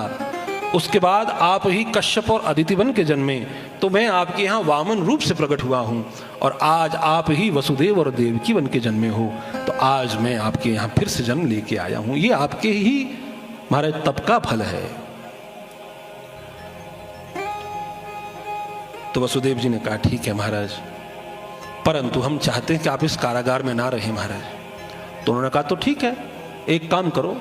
उसके बाद आप ही कश्यप और अदिति बन के जन्मे, तो मैं आपके यहाँ वामन रूप से प्रकट हुआ हूँ, और आज आप ही वसुदेव और देवकी बन के जन्मे हो। तो आज मैं आपके यहाँ फिर से जन्म लेके आया हूँ, ये आपके ही महाराज तप का फल है। तो वसुदेव जी ने कहा, ठीक है महाराज, परंतु हम चाहते हैं कि आप इस कारागार में ना रहें महाराज। तो उन्होंने कहा, तो ठीक है, एक काम करो,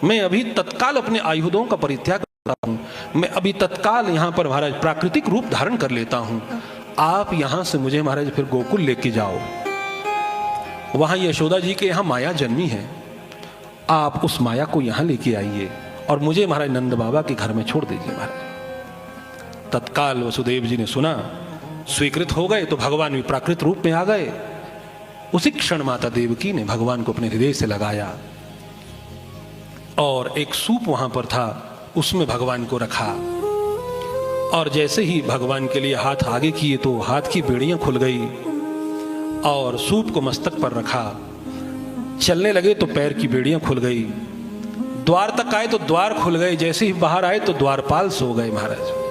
मैं अभी तत्काल अपने आयुधों का परित्याग करता हूं, मैं अभी तत्काल यहां पर महाराज प्राकृतिक रूप धारण कर लेता हूं। आप यहां से मुझे महाराज फिर गोकुल लेके जाओ, वहां यशोदा जी के यहां माया जन्मी है, आप उस माया को यहां लेके आइए और मुझे महाराज नंद बाबा के घर में छोड़ दीजिए महाराज। तत्काल वसुदेव जी ने सुना, स्वीकृत हो गए। तो भगवान भी प्राकृत रूप में आ गए। उसी क्षण माता देवकी ने भगवान को अपने हृदय से लगाया, और एक सूप वहां पर था, उसमें भगवान को रखा, और जैसे ही भगवान के लिए हाथ आगे किए तो हाथ की बेड़ियां खुल गई, और सूप को मस्तक पर रखा। चलने लगे तो पैर की बेड़ियां खुल गई। द्वार तक आए तो द्वार खुल गए, जैसे ही बाहर आए तो द्वारपाल सो गए महाराज।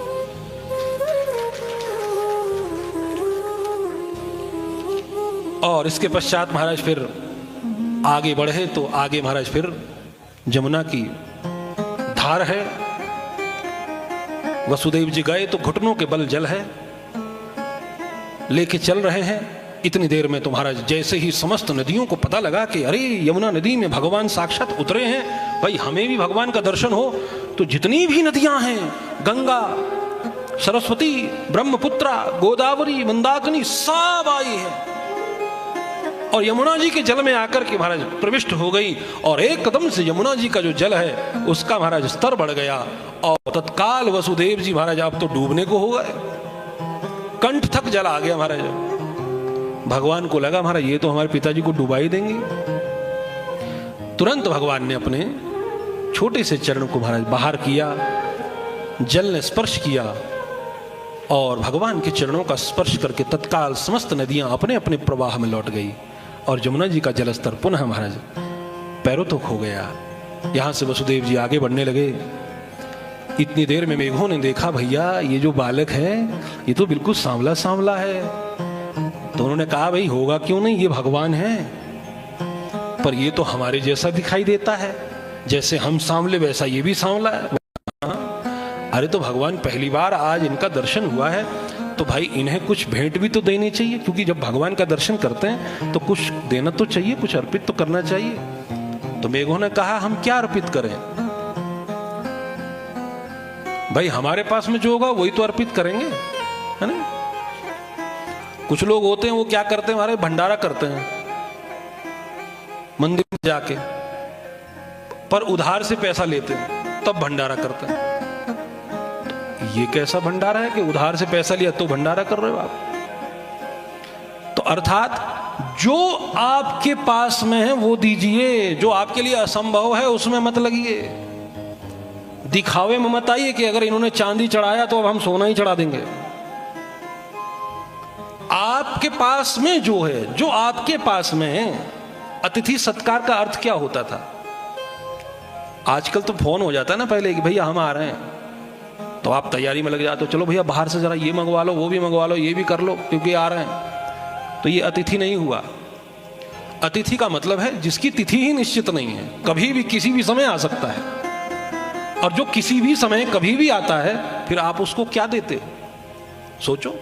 और इसके पश्चात महाराज फिर आगे बढ़े तो आगे महाराज फिर जमुना की धार है। वसुदेव जी गए तो घुटनों के बल जल है, लेके चल रहे हैं। इतनी देर में तो महाराज जैसे ही समस्त नदियों को पता लगा कि अरे यमुना नदी में भगवान साक्षात उतरे हैं, भाई हमें भी भगवान का दर्शन हो, तो जितनी भी नदियां हैं, गंगा, सरस्वती, ब्रह्मपुत्रा, गोदावरी, मंदाकिनी, सब आई है और यमुना जी के जल में आकर के महाराज प्रविष्ट हो गई। और एक कदम से यमुना जी का जो जल है उसका महाराज स्तर बढ़ गया, और तत्काल वसुदेव जी महाराज आप तो डूबने को हो गए, कंठ तक जल आ गया महाराज। भगवान को लगा महाराज ये तो हमारे पिताजी को डुबा ही देंगे। तुरंत भगवान ने अपने छोटे से चरण को महाराज बाहर किया, जल ने स्पर्श किया, और भगवान के चरणों का स्पर्श करके तत्काल समस्त नदियां अपने अपने प्रवाह में लौट गई, और यमुना जी का जलस्तर पुनः महाराज पैरों तक हो गया। यहां से वसुदेव जी आगे बढ़ने लगे। इतनी देर में मेघों ने देखा, भैया ये जो बालक है ये तो बिल्कुल सांवला सांवला है। तो उन्होंने कहा, भाई होगा क्यों नहीं, ये भगवान है, पर ये तो हमारे जैसा दिखाई देता है, जैसे हम सांवले वैसा ये भी सांवला है। अरे तो भगवान पहली बार आज इनका दर्शन हुआ है, तो भाई इन्हें कुछ भेंट भी तो देनी चाहिए, क्योंकि जब भगवान का दर्शन करते हैं तो कुछ देना तो चाहिए, कुछ अर्पित तो करना चाहिए। तो मेघों ने कहा, हम क्या अर्पित करें, भाई हमारे पास में जो होगा वही तो अर्पित करेंगे। है ना? कुछ लोग होते हैं वो क्या करते हैं, हमारे भंडारा करते हैं मंदिर में जाके, पर उधार से पैसा लेते हैं तब भंडारा करते हैं। ये कैसा भंडारा है कि उधार से पैसा लिया तो भंडारा कर रहे हो आप? तो अर्थात जो आपके पास में है वो दीजिए, जो आपके लिए असंभव है उसमें मत लगिए। दिखावे में मत आइए कि अगर इन्होंने चांदी चढ़ाया तो अब हम सोना ही चढ़ा देंगे। आपके पास में जो है, जो आपके पास में है। अतिथि सत्कार का अर्थ क्या होता था? आजकल तो फोन हो जाता है ना पहले कि भैया हम आ रहे हैं, तो आप तैयारी में लग जाते हो, चलो भैया बाहर से जरा ये मंगवा लो, वो भी मंगवा लो, ये भी कर लो क्योंकि आ रहे हैं। तो ये अतिथि नहीं हुआ। अतिथि का मतलब है जिसकी तिथि ही निश्चित नहीं है, कभी भी किसी भी समय आ सकता है। और जो किसी भी समय कभी भी आता है, फिर आप उसको क्या देते हो? सोचो,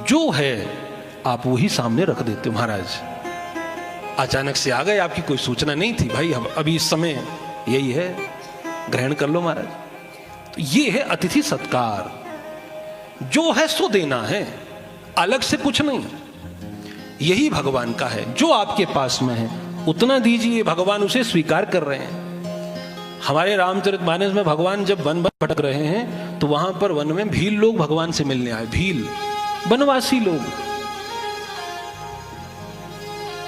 जो है आप वही सामने रख देते हो। महाराज अचानक से आ गए, आपकी कोई सूचना नहीं थी, भाई हम अभी इस समय यही है, ग्रहण कर लो महाराज। तो ये है अतिथि सत्कार। जो है सो देना है, अलग से कुछ नहीं। यही भगवान का है, जो आपके पास में है उतना दीजिए, भगवान उसे स्वीकार कर रहे हैं। हमारे रामचरितमानस में भगवान जब वन वन भटक रहे हैं तो वहां पर वन में भील लोग भगवान से मिलने आए, भील वनवासी लोग।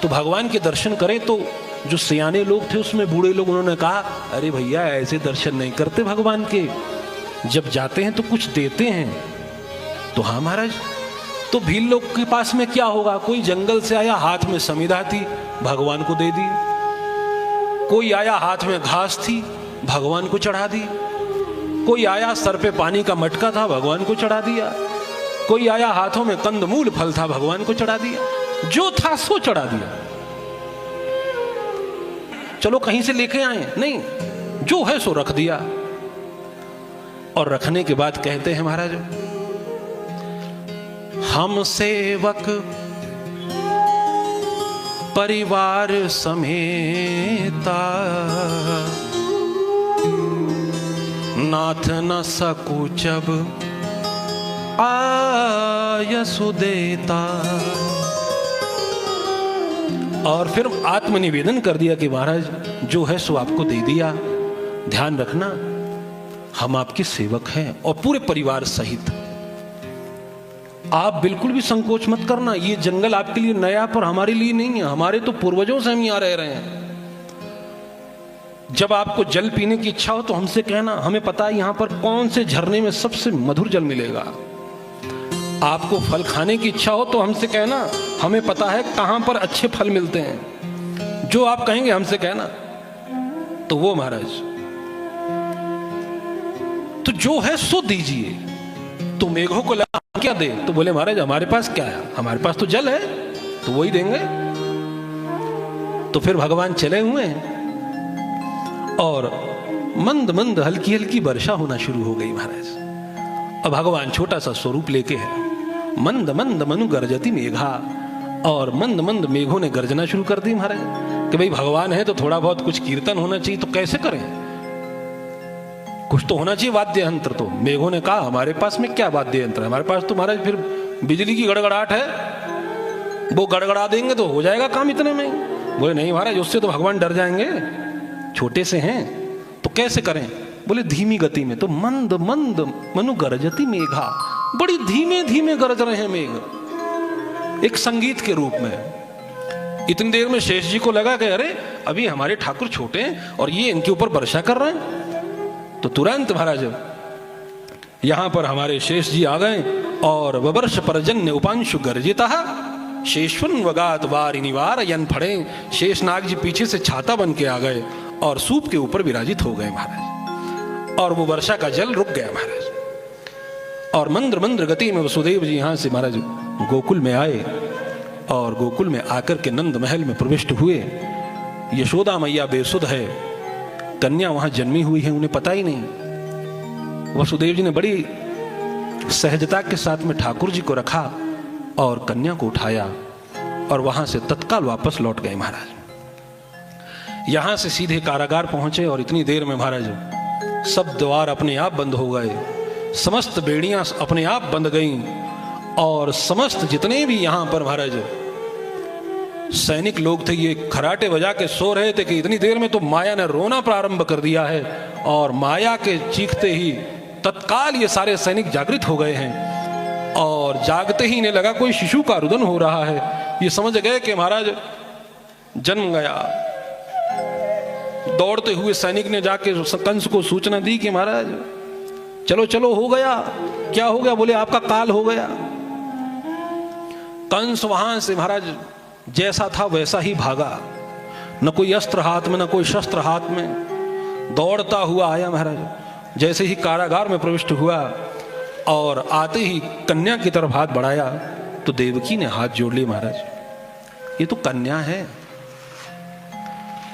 तो भगवान के दर्शन करें तो जो सियाने लोग थे उसमें बूढ़े लोग, उन्होंने कहा अरे भैया ऐसे दर्शन नहीं करते भगवान के, जब जाते हैं तो कुछ देते हैं। तो हाँ महाराज, तो भील लोग के पास में क्या होगा? कोई जंगल से आया, हाथ में समिधा थी, भगवान को दे दी। कोई आया हाथ में घास थी, भगवान को चढ़ा दी। कोई आया सर पे पानी का मटका था, भगवान को चढ़ा दिया। कोई आया हाथों में कंदमूल फल था, भगवान को चढ़ा दिया। जो था सो चढ़ा दिया। चलो कहीं से लेके आए नहीं, जो है सो रख दिया। और रखने के बाद कहते हैं महाराज, हम सेवक परिवार समेता नाथ न सकुचब आयसु देता। और फिर आत्मनिवेदन कर दिया कि महाराज जो है सो आपको दे दिया, ध्यान रखना हम आपके सेवक हैं, और पूरे परिवार सहित। आप बिल्कुल भी संकोच मत करना, ये जंगल आपके लिए नया पर हमारे लिए नहीं है, हमारे तो पूर्वजों से हम यहां रह रहे हैं। जब आपको जल पीने की इच्छा हो तो हमसे कहना, हमें पता है यहां पर कौन से झरने में सबसे मधुर जल मिलेगा। आपको फल खाने की इच्छा हो तो हमसे कहना, हमें पता है कहां पर अच्छे फल मिलते हैं। जो आप कहेंगे हमसे कहना। तो वो महाराज, तो जो है सो दीजिए। तो मेघों को लगा क्या दे? तो बोले महाराज हमारे पास क्या है, हमारे पास तो जल है, तो वही देंगे। तो फिर भगवान चले हुए हैं और मंद मंद हल्की हल्की वर्षा होना शुरू हो गई महाराज। अब भगवान छोटा सा स्वरूप लेके है। मंद मंद मनु गर्जती मेघा, और मंद मंद मेघों ने गर्जना शुरू कर दी महाराज कि भाई भगवान है तो थोड़ा बहुत कुछ कीर्तन होना चाहिए, तो कैसे करें, कुछ तो होना चाहिए वाद्य यंत्र। तो मेघों ने कहा हमारे पास में क्या वाद्य यंत्र है, हमारे पास तो महाराज फिर बिजली की गड़गड़ाहट है, वो गड़गड़ा देंगे तो हो जाएगा काम इतने में। बोले नहीं महाराज, उससे तो भगवान डर जाएंगे, छोटे से हैं, तो कैसे करें? बोले धीमी गति में। तो मंद मंद मनु गरजती मेघा, बड़ी धीमे धीमे गरज रहे हैं मेघ, एक संगीत के रूप में। इतनी देर में शेष जी को लगा कि अरे अभी हमारे ठाकुर छोटे हैं और ये इनके ऊपर वर्षा कर रहे हैं। तो तुरंत महाराज यहां पर हमारे शेष जी आ गए और ववर्ष परजन्य उपांशु गर्जिता शेषवन वगात वारिनिवार यन फड़े। शेषनाग जी पीछे से छाता बन के आ गए और सूप के ऊपर विराजित हो गए महाराज, और वो वर्षा का जल रुक गया महाराज। और मंद्र मंद्र गति में वसुदेव जी यहां से महाराज गोकुल में आए, और गोकुल में आकर के नंद महल में प्रविष्ट हुए। यशोदा मैया बेसुध है, कन्या वहां जन्मी हुई है, उन्हें पता ही नहीं। वसुदेव जी ने बड़ी सहजता के साथ में ठाकुर जी को रखा और कन्या को उठाया और वहां से तत्काल वापस लौट गए महाराज। यहां से सीधे कारागार पहुंचे और इतनी देर में महाराज सब द्वार अपने आप बंद हो गए। समस्त बेड़ियां अपने आप बंद गईं और समस्त जितने भी यहां पर महाराज सैनिक लोग थे ये खराटे बजा के सो रहे थे कि इतनी देर में तो माया ने रोना प्रारंभ कर दिया है और माया के चीखते ही तत्काल ये सारे सैनिक जागृत हो गए हैं और जागते ही इन्हें लगा कोई शिशु का रुदन हो रहा है। ये समझ गए कि महाराज जन्म गया। दौड़ते हुए सैनिक ने जाके कंस को सूचना दी कि महाराज चलो चलो हो गया। क्या हो गया? बोले आपका काल हो गया। कंस वहां से महाराज जैसा था वैसा ही भागा, न कोई अस्त्र हाथ में न कोई शस्त्र हाथ में, दौड़ता हुआ आया महाराज। जैसे ही कारागार में प्रविष्ट हुआ और आते ही कन्या की तरफ हाथ बढ़ाया तो देवकी ने हाथ जोड़ लिए। महाराज ये तो कन्या है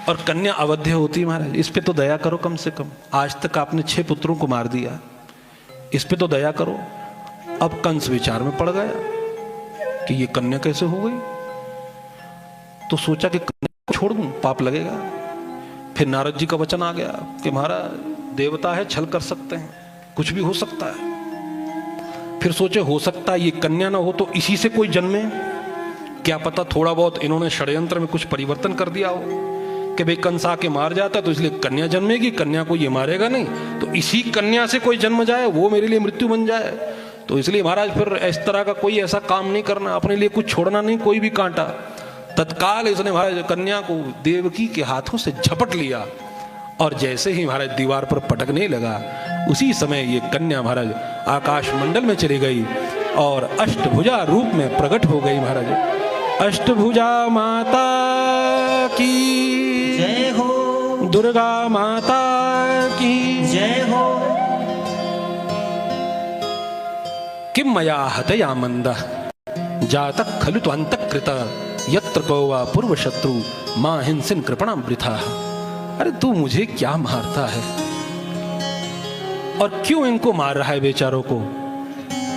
और कन्या अवध्य होती। महाराज इस पे तो दया करो, कम से कम आज तक आपने 6 पुत्रों को मार दिया, इस पे तो दया करो। अब कंस विचार में पड़ गया कि ये कन्या कैसे हो गई, तो सोचा कि कन्या को छोड़ दूं, पाप लगेगा। फिर नारद जी का वचन आ गया कि महाराज देवता है, छल कर सकते हैं, कुछ भी हो सकता है। फिर सोचे हो सकता है ये कन्या ना हो तो इसी से कोई जन्मे, क्या पता थोड़ा बहुत इन्होंने षड्यंत्र में कुछ परिवर्तन कर दिया हो कि भाई कंस आके मार जाता तो इसलिए कन्या जन्मेगी, कन्या को ये मारेगा नहीं तो इसी कन्या से कोई जन्म जाए, वो मेरे लिए मृत्यु बन जाए। तो इसलिए महाराज फिर इस तरह का कोई ऐसा काम नहीं करना, अपने लिए कुछ छोड़ना नहीं, कोई भी कांटा। तत्काल इसने महाराज कन्या को देवकी के हाथों से झपट लिया और जैसे ही महाराज दीवार पर पटकने लगा उसी समय ये कन्या महाराज आकाश मंडल में चली गई और अष्टभुजा रूप में प्रकट हो गई। महाराज अष्टभुजा माता की जय हो, दुर्गा माता की जय हो। किम मया हतया मंदा जातक खलु त्वंतकृत यत्र कौवा पूर्व शत्रु मां हिंसिन कृपणाम वृथा। अरे तू मुझे क्या मारता है और क्यों इनको मार रहा है बेचारों को?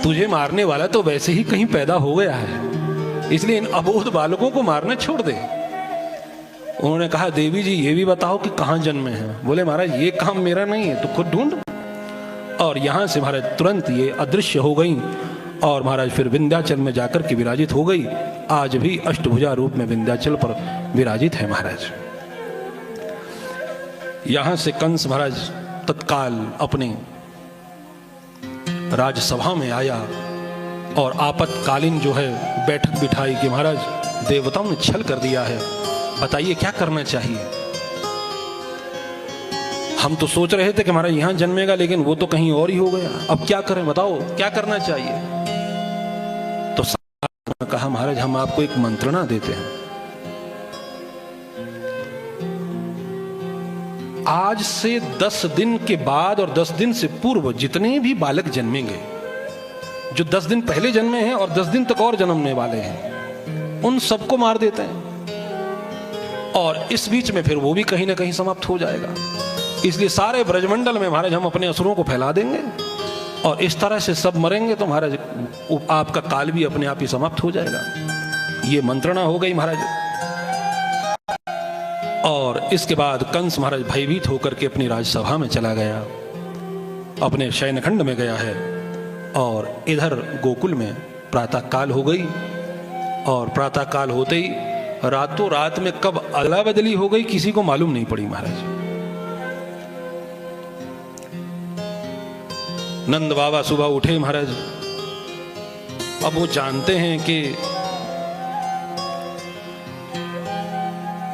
तुझे मारने वाला तो वैसे ही कहीं पैदा हो गया है, इसलिए इन अबोध बालकों को मारना छोड़ दे। उन्होंने कहा देवी जी ये भी बताओ कि कहां जन्मे हैं? बोले महाराज ये काम मेरा नहीं है, तो खुद ढूंढ। और यहां से महाराज तुरंत ये अदृश्य हो गई और महाराज फिर विंध्याचल में जाकर के विराजित हो गई। आज भी अष्टभुजा रूप में विंध्याचल पर विराजित है महाराज। यहां से कंस महाराज तत्काल अपने राजसभा में आया और आपत्कालीन जो है बैठक बिठाई कि महाराज देवताओं ने छल कर दिया है, बताइए क्या करना चाहिए। हम तो सोच रहे थे कि महाराज यहां जन्मेगा लेकिन वो तो कहीं और ही हो गया, अब क्या करें, बताओ क्या करना चाहिए। तो कहा महाराज हम आपको एक मंत्रणा देते हैं। आज से 10 दिन के बाद और 10 दिन से पूर्व जितने भी बालक जन्मेंगे, जो 10 दिन पहले जन्मे हैं और 10 दिन तक और जन्मने वाले हैं, उन सबको मार देते हैं और इस बीच में फिर वो भी कहीं ना कहीं समाप्त हो जाएगा। इसलिए सारे ब्रजमंडल में महाराज हम अपने असुरों को फैला देंगे और इस तरह से सब मरेंगे तो महाराज आपका काल भी अपने आप ही समाप्त हो जाएगा। ये मंत्रणा हो गई महाराज। और इसके बाद कंस महाराज भयभीत होकर के अपनी राजसभा में चला गया, अपने शयनखंड में गया है। और इधर गोकुल में प्रातः काल हो गई और प्रातः काल होते ही रातों रात में कब अदला बदली हो गई किसी को मालूम नहीं पड़ी। महाराज नंद बाबा सुबह उठे महाराज, अब वो जानते हैं कि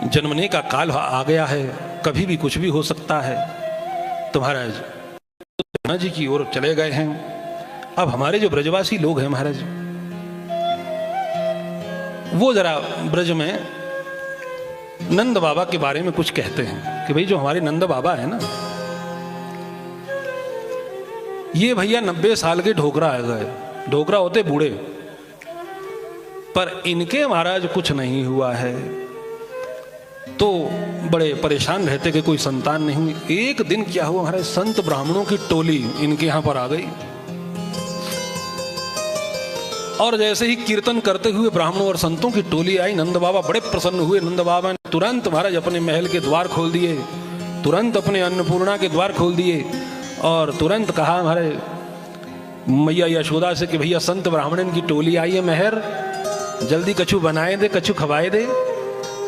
जन्मने का काल आ गया है, कभी भी कुछ भी हो सकता है। तो महाराज यमुना जी की ओर चले गए हैं। अब हमारे जो ब्रजवासी लोग हैं महाराज, वो जरा ब्रज में नंद बाबा के बारे में कुछ कहते हैं कि भाई जो हमारे नंद बाबा है ना, ये भैया 90 साल के ढोकरा आ गए, ढोकरा होते बूढ़े, पर इनके महाराज कुछ नहीं हुआ है। तो बड़े परेशान रहते कि कोई संतान नहीं हुई। एक दिन क्या हुआ महाराज, संत ब्राह्मणों की टोली इनके यहां पर आ गई और जैसे ही कीर्तन करते हुए ब्राह्मणों और संतों की टोली आई, नंद बाबा बड़े प्रसन्न हुए। नंद बाबा ने तुरंत महाराज अपने महल के द्वार खोल दिए, तुरंत अपने अन्नपूर्णा के द्वार खोल दिए और तुरंत कहा महाराज मैया यशोदा से कि भैया संत ब्राह्मणन की टोली आई है मेहर, जल्दी कछु बनाए दे, कछु खवाए दे।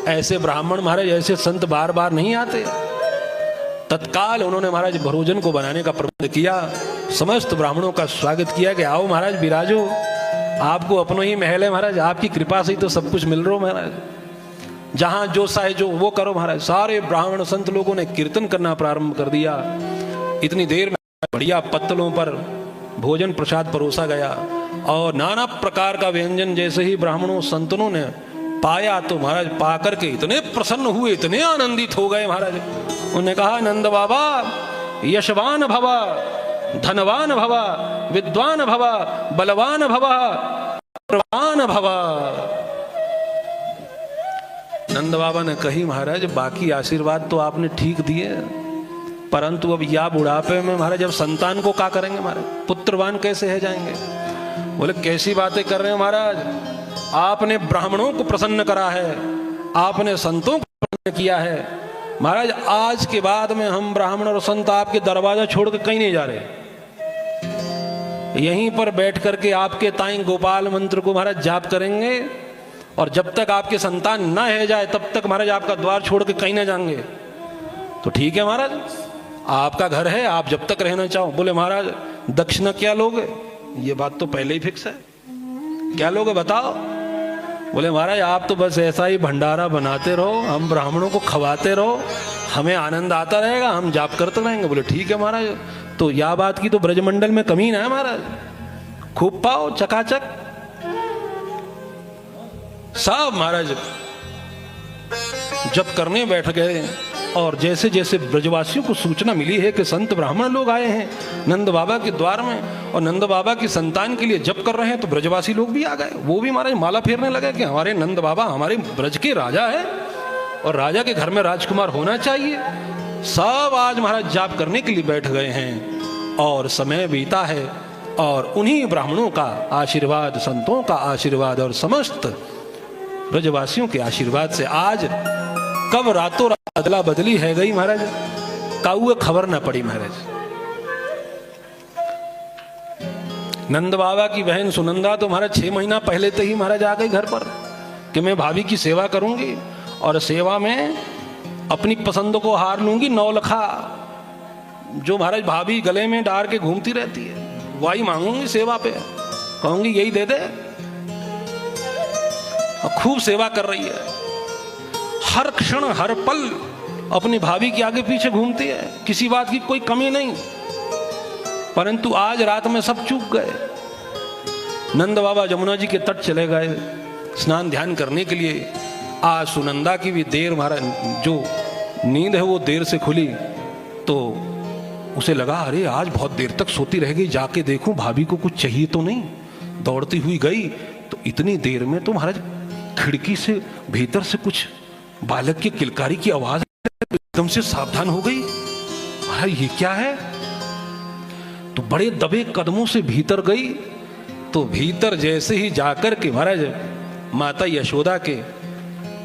ऐसे ब्राह्मण महाराज, ऐसे संत बार बार नहीं आते। तत्काल उन्होंने महाराज भोजन को बनाने का प्रबंध किया, समस्त ब्राह्मणों का स्वागत किया कि आओ महाराज विराजो, आपको अपनो ही महल है महाराज, आपकी कृपा से ही तो सब कुछ मिल रहा महाराज, जहां जो चाहे जो वो करो महाराज। सारे ब्राह्मण संत लोगों ने कीर्तन करना प्रारंभ कर दिया। इतनी देर में बढ़िया पत्तलों पर भोजन प्रसाद परोसा गया और नाना प्रकार का व्यंजन जैसे ही ब्राह्मणों संतनों ने पाया तो महाराज पाकर के इतने प्रसन्न हुए, इतने आनंदित हो गए महाराज। उन्होंने कहा नंद बाबा यशवान भव, धनवान भव, विद्वान भव, बलवान भव, प्रवान भव। नंद बाबा ने कही महाराज बाकी आशीर्वाद तो आपने ठीक दिए, परंतु अब या बुढ़ापे में महाराज अब संतान को क्या करेंगे महाराज, पुत्रवान कैसे है जाएंगे। बोले कैसी बातें कर रहे हैं महाराज, आपने ब्राह्मणों को प्रसन्न करा है, आपने संतों को प्रसन्न किया है महाराज। आज के बाद में हम ब्राह्मण और संत आपके दरवाजा छोड़ के कहीं नहीं जा रहे, यहीं पर बैठ करके आपके ताई गोपाल मंत्र को महाराज जाप करेंगे और जब तक आपके संतान ना है जाए तब तक महाराज आपका द्वार छोड़ के कहीं ना जाएंगे। तो ठीक है महाराज, आपका घर है, आप जब तक रहना चाहो। बोले महाराज दक्षिणा क्या लोगे, ये बात तो पहले ही फिक्स है, क्या लोगे बताओ। बोले महाराज आप तो बस ऐसा ही भंडारा बनाते रहो, हम ब्राह्मणों को खवाते रहो, हमें आनंद आता रहेगा, हम जाप करते रहेंगे। बोले ठीक है महाराज, तो यह बात की तो ब्रजमंडल में कमी ना है महाराज, खूब पाओ चकाचक। सब महाराज जब करने बैठ गए और जैसे जैसे ब्रजवासियों को सूचना मिली है कि संत ब्राह्मण लोग आए हैं नंद बाबा के द्वार में और नंद बाबा की संतान के लिए जप कर रहे हैं, तो ब्रजवासी लोग भी आ गए। वो भी महाराज माला फेरने लगे कि हमारे नंद बाबा हमारे ब्रज के राजा है और राजा के घर में राजकुमार होना चाहिए। सब आज महाराज जाप करने के लिए बैठ गए हैं और समय बीता है और उन्हीं ब्राह्मणों का आशीर्वाद, संतों का आशीर्वाद और समस्त ब्रजवासियों के आशीर्वाद से आज कब रातों रात अदला बदली है गई महाराज, काउए खबर ना पड़ी महाराज। नंद बाबा की बहन सुनंदा तो महाराज 6 महीना पहले से ही महाराज आ गई घर पर कि मैं भाभी की सेवा करूंगी और सेवा में अपनी पसंद को हार लूंगी। 9 लखा जो महाराज भाभी गले में डाल के घूमती रहती है वही मांगूंगी सेवा पे, कहूंगी यही दे दे। खूब सेवा कर रही है, हर क्षण हर पल अपनी भाभी के आगे पीछे घूमती है, किसी बात की कोई कमी नहीं। परंतु आज रात में सब चूक गए। नंद बाबा जमुना जी के तट चले गए स्नान ध्यान करने के लिए। आज सुनंदा की भी देर, महाराज जो नींद है वो देर से खुली तो उसे लगा अरे आज बहुत देर तक सोती रह गई, जाके देखूं भाभी को कुछ चाहिए तो नहीं। दौड़ती हुई गई तो इतनी देर में तो महाराज खिड़की से भीतर से कुछ बालक की किलकारी की आवाज, एकदम से सावधान हो गई, महाराज ये क्या है। तो बड़े दबे कदमों से भीतर गई तो भीतर जैसे ही जाकर के महाराज माता यशोदा के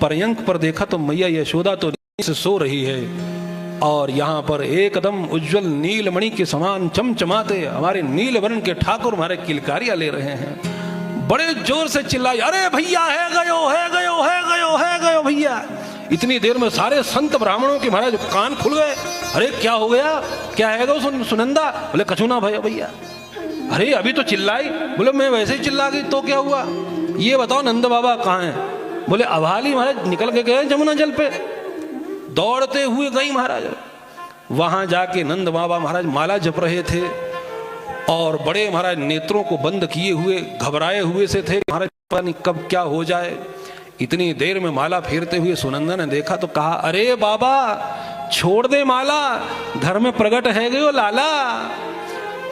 पर्यंक पर देखा तो मैया यशोदा तो से सो रही है और यहाँ पर एकदम उज्जवल नीलमणि के समान चमचमाते हमारे नीलवर्ण के ठाकुर हमारे किलकारियां ले रहे हैं। बड़े जोर से चिल्लाई अरे भैया है गयो है गयो है गयो है गयो भैया। इतनी देर में सारे संत ब्राह्मणों के महाराज कान खुल गए। अरे क्या हो गया, क्या है गो सुनंदा। बोले कछु ना भैया भैया। अरे अभी तो चिल्लाई। बोले मैं वैसे ही चिल्ला गई तो क्या हुआ, ये बताओ नंद बाबा कहाँ हैं। बोले अभाली महाराज निकल के गए जमुना जल पे। दौड़ते हुए गई महाराज, वहां जाके नंद बाबा महाराज माला जप रहे थे और बड़े महाराज नेत्रों को बंद किए हुए घबराए हुए से थे, महाराज पता नहीं कब क्या हो जाए। इतनी देर में माला फेरते हुए सुनंदा ने देखा तो कहा अरे बाबा छोड़ दे माला, घर में प्रकट है गयो लाला।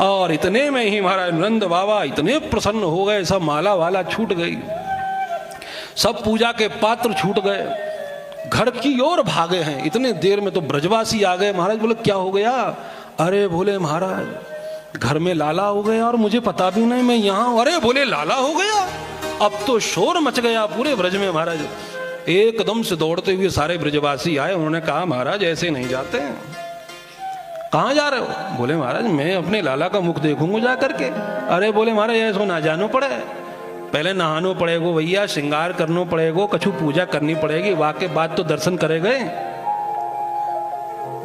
और इतने में ही महाराज नंद बाबा इतने प्रसन्न हो गए, सब माला वाला छूट गई, सब पूजा के पात्र छूट गए, घर की ओर भागे हैं। इतने देर में तो ब्रजवासी आ गए। महाराज बोले क्या हो गया। अरे बोले महाराज घर में लाला हो गया और मुझे पता भी नहीं मैं यहाँ। अरे बोले लाला हो गया, अब तो शोर मच गया पूरे ब्रज में। महाराज एकदम से दौड़ते हुए सारे ब्रजवासी आए। उन्होंने कहा महाराज ऐसे नहीं जाते, कहाँ जा रहे हो? बोले महाराज मैं अपने लाला का मुख देखूंगा जा करके। अरे बोले महाराज ऐसो ना जानो पड़े, पहले नहानो पड़ेगो भैया, श्रृंगार करनो पड़ेगो, कछु पूजा करनी पड़ेगी, वाके बाद तो दर्शन करे गए।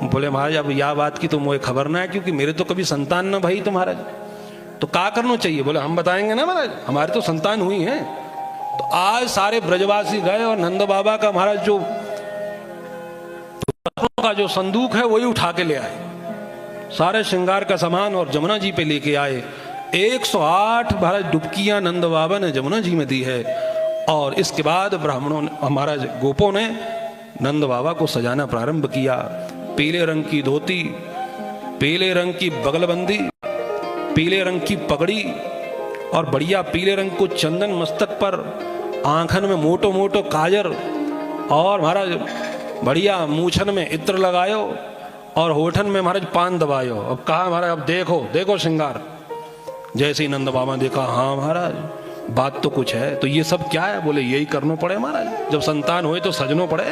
बोले महाराज अब यह बात की तो मुझे खबर ना है, क्योंकि मेरे तो कभी संतान ना भाई। तो महाराज तो क्या करना चाहिए? बोले हम बताएंगे ना महाराज, हमारे तो संतान हुई है। तो आज सारे ब्रजवासी गए और नंद बाबा का महाराज जो संदूक है वही उठा के ले आए, सारे श्रृंगार का सामान, और जमुना जी पे लेके आए। 108 महाराज डुबकियां नंद बाबा ने जमुना जी में दी है। और इसके बाद ब्राह्मणों ने, महाराज गोपों ने नंद बाबा को सजाना प्रारंभ किया। पीले रंग की धोती, पीले रंग की बगलबंदी, पीले रंग की पगड़ी और बढ़िया पीले रंग को चंदन मस्तक पर, आंखन में मोटो मोटो काजर, और महाराज बढ़िया मूछन में इत्र लगायो और होठन में महाराज पान दबायो। अब कहा महाराज अब देखो देखो श्रृंगार। जैसे ही नंद बाबा देखा, हाँ महाराज बात तो कुछ है। तो ये सब क्या है? बोले यही करना पड़े महाराज, जब संतान होए तो सजनो पड़े,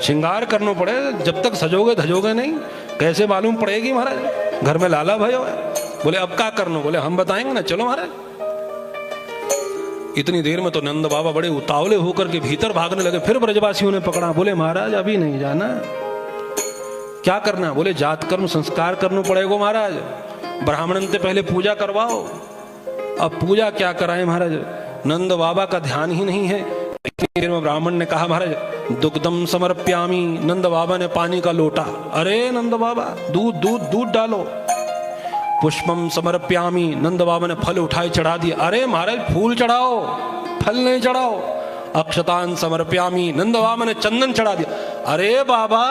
श्रृंगार करना पड़े। जब तक सजोगे धजोगे नहीं, कैसे मालूम पड़ेगी महाराज घर में लाला भयो है। बोले अब क्या करना? बोले हम बताएंगे ना, चलो महाराज। इतनी देर में तो नंद बाबा बड़े उतावले होकर के भीतर भागने लगे। फिर ब्रजवासियों ने पकड़ा, बोले महाराज अभी नहीं जाना। क्या करना? बोले जात कर्म संस्कार करना पड़ेगा महाराज, ब्राह्मणन से पहले पूजा करवाओ। अब पूजा क्या कराए महाराज, नंद बाबा का ध्यान ही नहीं है। इतनी देर में ब्राह्मण ने कहा महाराज दुग्धम समर्प्यामी। नंद बाबा ने पानी का लोटा, अरे नंद बाबा दूध दूध दूध डालो। पुष्पम समर्प्यामी। नंद बाबा ने फल उठाए चढ़ा दिए, अरे महाराज फूल चढ़ाओ, फल नहीं चढ़ाओ। अक्षतान समर्प्यामी। नंद बाबा ने चंदन चढ़ा दिया, अरे बाबा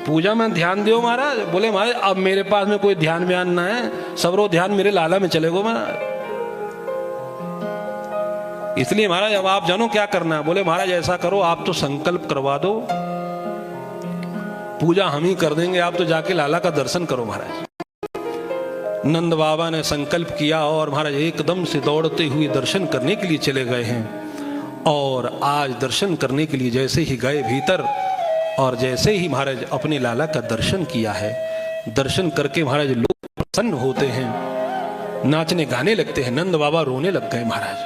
पूजा में ध्यान दो महाराज। बोले महाराज अब मेरे पास में कोई ध्यान व्यान ना है, सबरो ध्यान मेरे लाला में चलेगो महाराज। इसलिए महाराज अब आप जानो क्या करना है। बोले महाराज ऐसा करो, आप तो संकल्प करवा दो, पूजा हम ही कर देंगे, आप तो जाके लाला का दर्शन करो महाराज। नंद बाबा ने संकल्प किया और महाराज एकदम से दौड़ते हुए दर्शन करने के लिए चले गए हैं। और आज दर्शन करने के लिए जैसे ही गए भीतर, और जैसे ही महाराज अपने लाला का दर्शन किया है, दर्शन करके महाराज लोग प्रसन्न होते हैं, नाचने गाने लगते हैं। नंद बाबा रोने लग गए महाराज।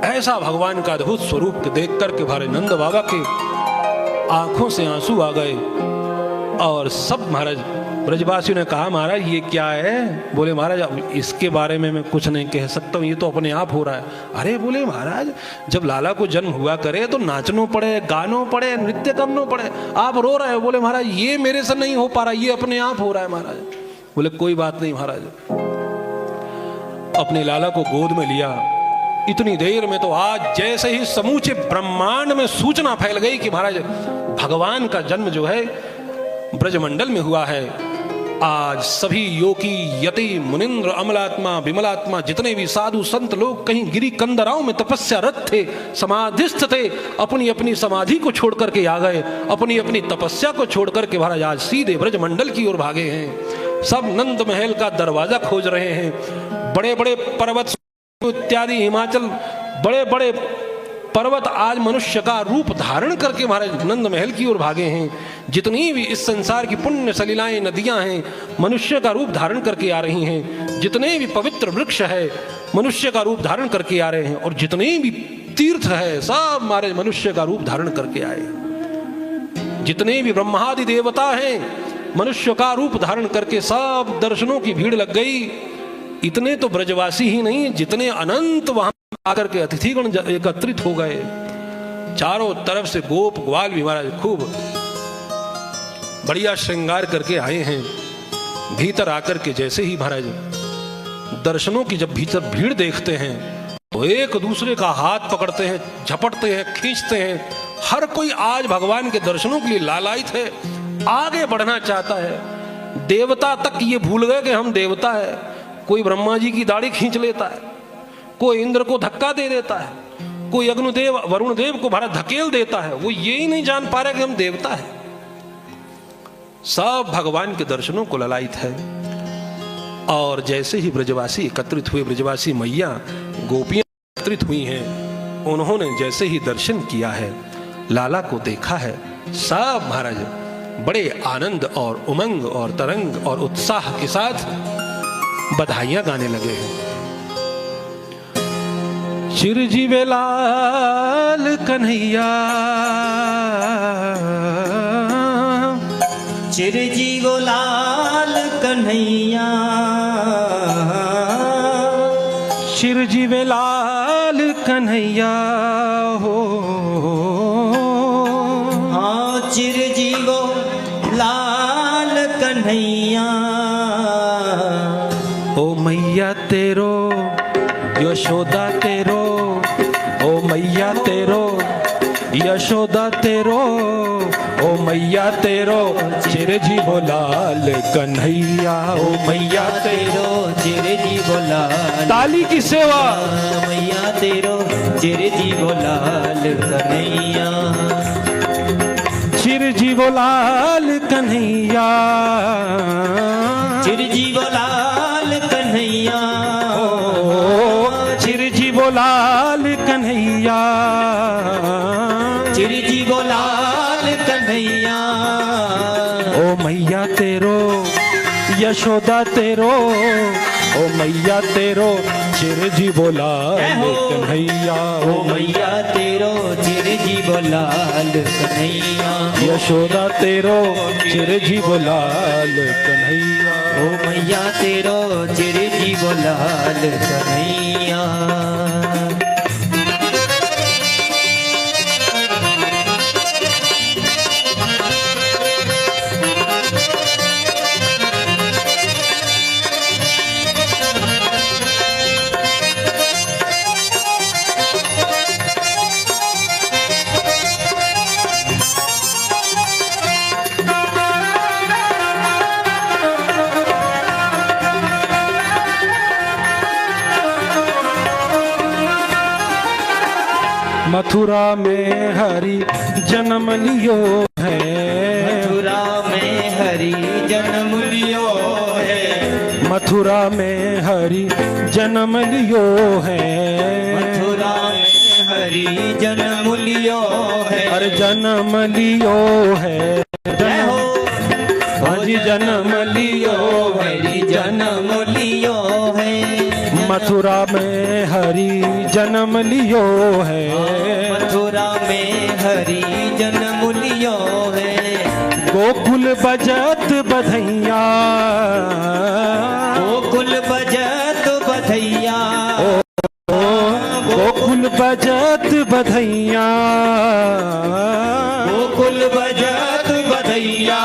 ऐसा भगवान का अद्भुत स्वरूप देख करके महाराज नंद बाबा के आंखों से आंसू आ गए। और सब महाराज ब्रजवासियों ने कहा महाराज ये क्या है? बोले महाराज अब इसके बारे में मैं कुछ नहीं कह सकता हूँ, ये तो अपने आप हो रहा है। अरे बोले महाराज जब लाला को जन्म हुआ करे तो नाचनो पड़े, गानो पड़े, नृत्य करनो पड़े, आप रो रहे हो। बोले महाराज ये मेरे से नहीं हो पा रहा, ये अपने आप हो रहा है महाराज। बोले कोई बात नहीं महाराज। अपने लाला को गोद में लिया। इतनी देर में तो आज जैसे ही समूचे ब्रह्मांड में सूचना फैल गई कि महाराज भगवान का जन्म जो है ब्रजमंडल में हुआ है। आज सभी योगी, यति, मुनिंद्र, अमलात्मा, विमलात्मा, जितने भी साधु संत लोग कहीं गिरी कंदराओं में तपस्यारत थे, समाधिस्थ थे, अपनी अपनी समाधि को छोड़ करके आ गए, अपनी अपनी तपस्या को छोड़ करके महाराज आज सीधे ब्रजमंडल की ओर भागे हैं। सब नंद महल का दरवाजा खोज रहे हैं। बड़े बड़े पर्वत इत्यादि, हिमाचल, बड़े बड़े पर्वत आज मनुष्य का रूप धारण करके महाराज नंद महल की ओर भागे हैं। जितनी भी इस संसार की पुण्य सलीलाएं नदियां हैं मनुष्य का रूप धारण करके आ रही हैं। जितने भी पवित्र वृक्ष है मनुष्य का रूप धारण करके आ रहे हैं। और जितने भी तीर्थ है सब महाराज मनुष्य का रूप धारण करके आए। जितने भी ब्रह्मादि देवता हैं मनुष्य का रूप धारण करके सब दर्शनों की भीड़ लग गई। इतने तो ब्रजवासी ही नहीं, जितने अनंत वहां आकर के अतिथिगण एकत्रित हो गए। चारों तरफ से गोप ग्वाल भी महाराज खूब बढ़िया श्रृंगार करके आए हैं। भीतर आकर के जैसे ही महाराज दर्शनों की जब भीतर भीड़ देखते हैं तो एक दूसरे का हाथ पकड़ते हैं, झपटते हैं, खींचते हैं। हर कोई आज भगवान के दर्शनों के लिए लालायित है, आगे बढ़ना चाहता है। देवता तक ये भूल गए कि हम देवता है। कोई ब्रह्मा जी की दाढ़ी खींच लेता है, कोई इंद्र को धक्का दे देता है, कोई अग्निदेव वरुण देव को भारत धकेल देता है। वो ये ही नहीं जान पा रहे कि हम देवता है। सब भगवान के दर्शनों को ललायित है। और जैसे ही ब्रजवासी एकत्रित हुए, ब्रजवासी मैया गोपियां एकत्रित हुई हैं, उन्होंने जैसे ही दर्शन किया है, लाला को देखा है, सब महाराज बड़े आनंद और उमंग और तरंग और उत्साह के साथ बधाइयां गाने लगे हैं। चिरजीवे लाल कन्हैया, चिरजीवो लाल कन्हैया, चिरजीवे लाल कन्हैया हो। हाँ चिरजीवो लाल कन्हैया, ओ मैया तेरो यशोदा तेरो, ओ मैया तेरो यशोदा तेरो, ओ मैया तेरो चिरजीवो लाल कन्हैया, ओ मैया तेरो। चिरजीवो लाल, ताली की सेवा। मैया तेरो चिरजीवो लाल कन्हैया, चिरजीवो लाल कन्हैया, चिरजीवो लाल कन्हैया, चिरजीवो लाल कन्हैया, चिरजीवो लाल कन्हैया, ओ मैया तेरो यशोदा तेरो, ओ मैया तेरो चिरजीवो लाल कन्हैया, ओ मैया तेरो चिरजीवो लाल कन्हैया, यशोदा तेरो चिरजीवो लाल कन्हैया, ओ मैया तेरो चिरजीवो लाल कन्हैया। मथुरा में हरि जन्म लियो है, मथुरा में हरि जन्म लियो है, मथुरा में हरि जन्म लियो है, मथुरा में हरि जन्म लियो है, हर जन्म लियो है, जय हो हरि जन्म लियो हरि जन्म लियो है, मथुरा में हरि जन्म लियो है, मथुरा में हरि जन्म लियो है, गोकुल बजत बधैया, गोकुल बजत बधैया, गोकुल बजत बधैया, गोकुल बजत बधैया,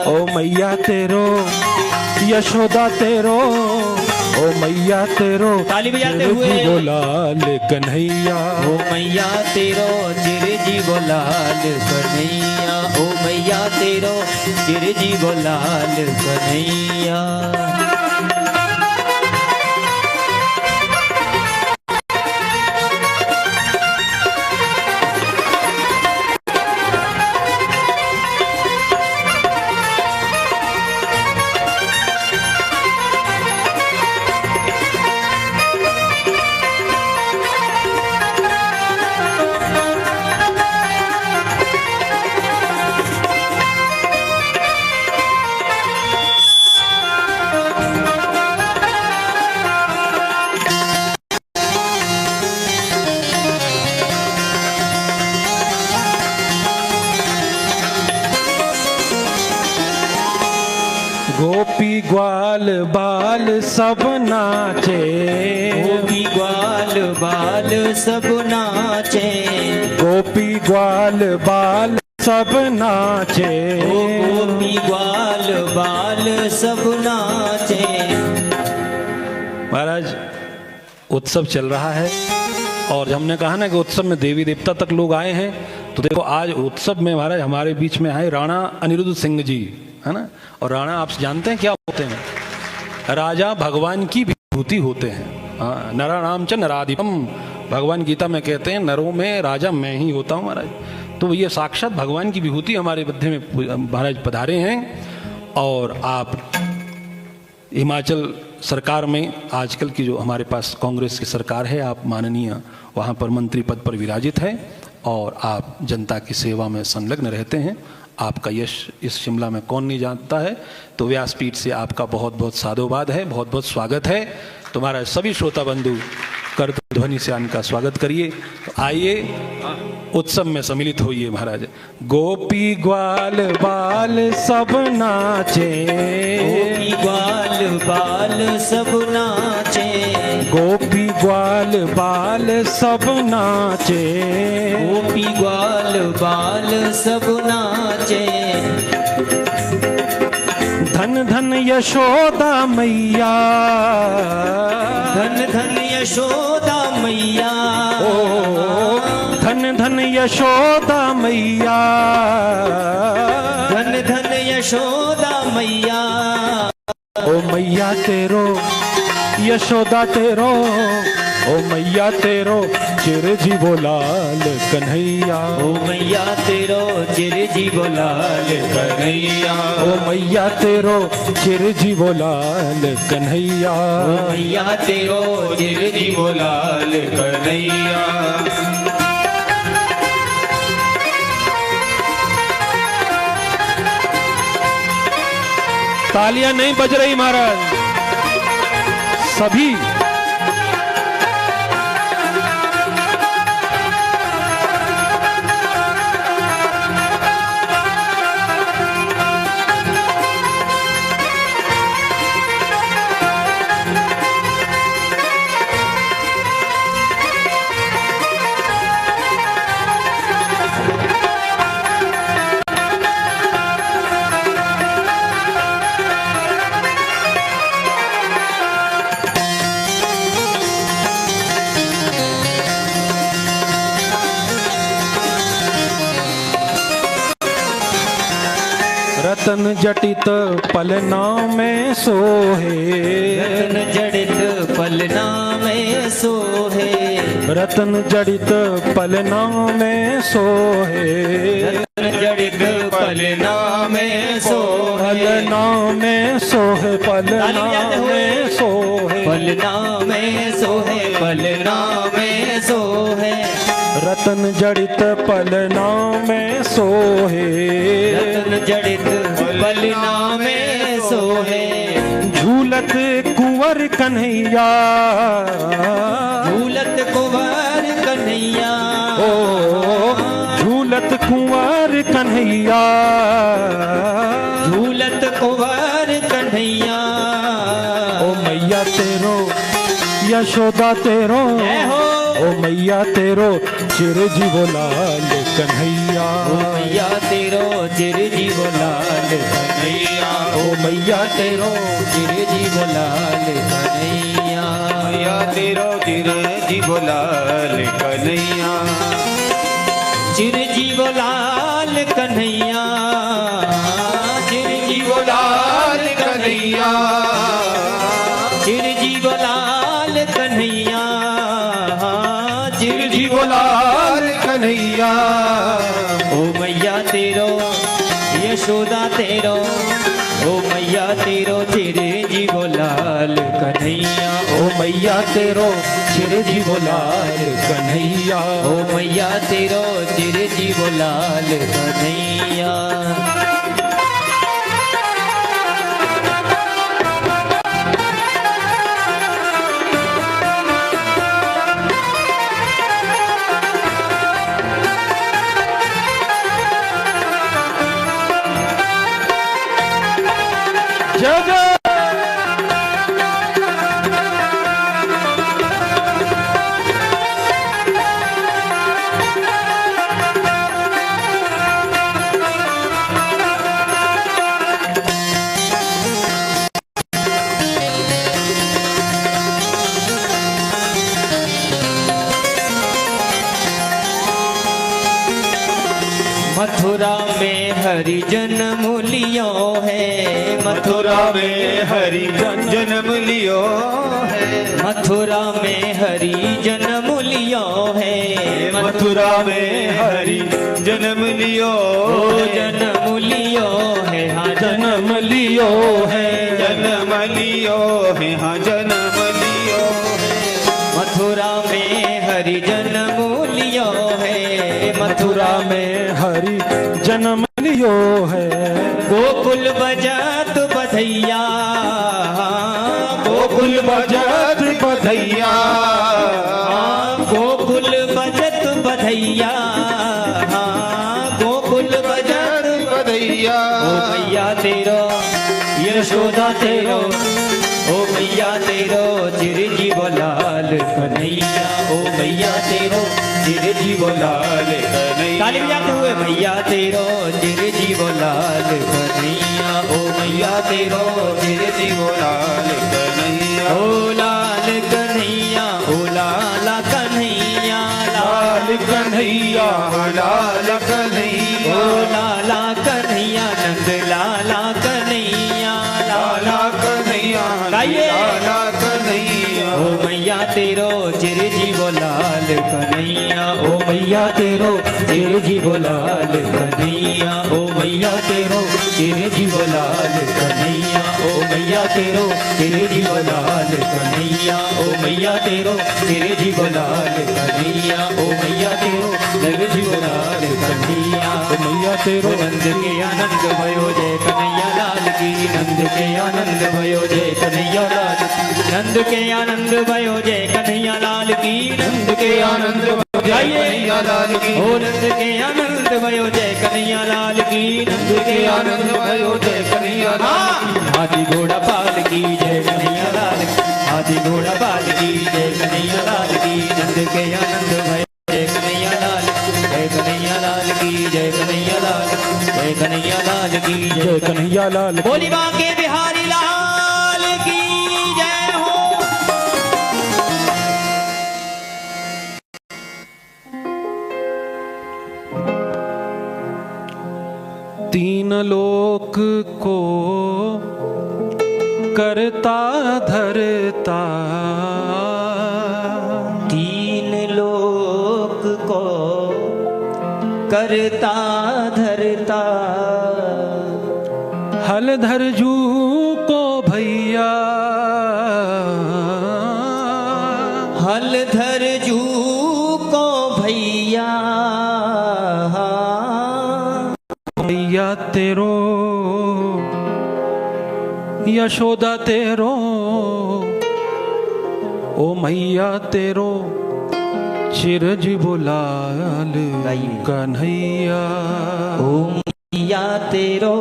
ओ मैया तेरो यशोदा तेरो, ओ मैया तेरो ताली बजाते हुए। चिरजीवो लाल कन्हैया, ओ मैया तेरो चिरजीवो लाल कन्हैया, ओ मैया तेरो चिरजीवो लाल कन्हैया। गोपी ग्वाल बाल सब नाचे, गोपी ग्वाल बाल सब नाचे, गोपी ग्वाल बाल सब नाचे, गोपी ग्वाल बाल सब नाचे। महाराज उत्सव चल रहा है और हमने कहा ना कि उत्सव में देवी देवता तक लोग आए हैं, तो देखो आज उत्सव में महाराज हमारे बीच में आए राणा अनिरुद्ध सिंह जी, है ना। और राणा आप जानते हैं क्या होते हैं? राजा भगवान की विभूति होते हैं। हाँ, नरा नाम च नराधिपम, भगवान गीता में कहते हैं नरों में राजा मैं ही होता हूँ महाराज। तो ये साक्षात भगवान की विभूति हमारे मध्य में महाराज पधारे हैं। और आप हिमाचल सरकार में आजकल की जो हमारे पास कांग्रेस की सरकार है, आप माननीय वहाँ पर मंत्री पद पर विराजित है और आप जनता की सेवा में संलग्न रहते हैं। आपका यश इस शिमला में कौन नहीं जानता है। तो व्यासपीठ से आपका बहुत बहुत साधुवाद है, बहुत बहुत स्वागत है। तुम्हारा सभी श्रोता बंधु कर ध्वनि से इनका स्वागत करिए। तो आइए उत्सव में सम्मिलित होइए महाराज। गोपी ग्वाल बाल सब नाचे, गोपी ग्वाल बाल सब नाचे, गोपी ग्वाल बाल सब नाचे, गोपी ग्वाल बाल सब नाचे। धन धन यशोदा मैया, धन धन यशोदा मैया, धन धन यशोदा मैया, धन धन यशोदा मैया। ओ मैया तेरो यशोदा तेरो, ओ मैया तेरो चिर जीवो लाल कन्हैया, ओ मैया तेरो चिर जीवो लाल कन्हैया, ओ मैया तेरो चिर जीवो लाल कन्हैया, ओ मैया तेरो चिर जीवो लाल कन्हैया। तालियां नहीं बज रही महाराज, सभी रतन जटित पलना में सोहे, रतन जड़ित पलना में सोहे, रतन जड़ित पलना में सोहे, रतन जड़ित पलना में सोहे, पलना में सोहे, पलना में सोहे, पलना में सोहे, पलना में सोहे, रतन जड़ित पलना में सोहे, रतन जड़ित पलना में सोहे। झूलत कुंवर कन्हैया, झूलत कुंवर कन्हैया, ओ झूलत कुंवर कन्हैया, झूलत कुंवर कन्हैया। ओ मैया तेरो यशोदा तेरो, जय हो। ओ मैया तेरो चिर जीवो लाल कन्हैया, ओ मैया तेरो चिर जीवो लाल कन्हैया, ओ मैया तेरो चिर जीवो लाल कन्हैया, मैया तेरो चिर जीवो लाल कन्हैया, चिर जीवो लाल कन्हैया, चिर जीवो लाल कन्हैया, चिर जीवो लाल कन्हैया, चिर जीवो लाल कन्हैया। ओ मैया तेरो यशोदा तेरो, ओ मैया तेरो चिर जीवो लाल कन्हैया, ओ मैया तेरो चिर जीवो लाल कन्हैया, ओ मैया तेरो चिर जीवो लाल कन्हैया। जय जय। मथुरा में हरि जन्म लियो है, मथुरा में हरि जन्म लियो है, मथुरा में हरि जन्म लियो है, मथुरा में हरि जन्म लियो, जन्म लियो है, हाँ जन्म लियो है, जन्म लियो है, हाँ जन्म लियो है। मथुरा में हरि जन्म लियो है, मथुरा में हरि जन्म लियो बधाइयो है। गोकुल बजत बधैया, गोकुल बजत बधैया, गोकुल बजत बधैया, गोकुल बजत बधैया। ओ मैया तेरो यशोदा तेरो, ओ मैया तेरो चिरजीव लाल कन्हैया, ओ मैया तेरो चिरजीव लाल कन्हैया। ताली बजाते हुए मैया तेरो चिरजीव लाल कन्हैया, ओ मैया तेरो चिरजीव लाल कन्हैया। ओ लाल कन्हैया, ओ लाला कन्हैया, लाल कन्हैया, लाल कन्हैया, ओ लाला कन्हैया, नंद लाला कन्हैया, लाला कन्हैया, गाइए। लाला कन्हैया। ओ मैया तेरो चिरजीव लाल कन्हैया, ओ मैया तेरो चिरजीव लाल कन्हैया, ओ मैया तेरो चिरजीव लाल कन्हैया, ओ मैया तेरो चिरजीव लाल कन्हैया, ओ मैया तेरो चिरजीव लाल कन्हैया, ओ मैया तेरो चिरजीव लाल कन्हैया, ओ मैया तेरो। नंद के आनंद भयो जय कन्हैया लाल की, नंद के आनंद भयो जय कन्हैया लाल की, नंद के आनंद भयो जय कन्हैया लाल की, नंद के आनंद कन्हैया लाल की, ओ नंद के आनंद भयो जय कन्हैया लाल की, नंद के आनंद भयो जय कन्हैया लाल की। हाथी घोड़ा पाल की जय कन्हैया लाल की, हाथी घोड़ा पाल की जय कन्हैया लाल की, नंद के आनंद भयो जय कन्हैया लाल की, जय कन्हैया लाल की, जय कन्हैया लाल की, जय कन्हैया लाल की, जय कन्हैया लाल। बोली बांके बिहारी लाल की जय हो। तीन लोक को करता धरता, तीन लोक को करता धरता, हलधर जू को भैया, हलधर जू को भैया, मैया तेरो यशोदा तेरो, ओ मैया तेरो चिरजीव लाल कन्हैया। ओ मैया तेरो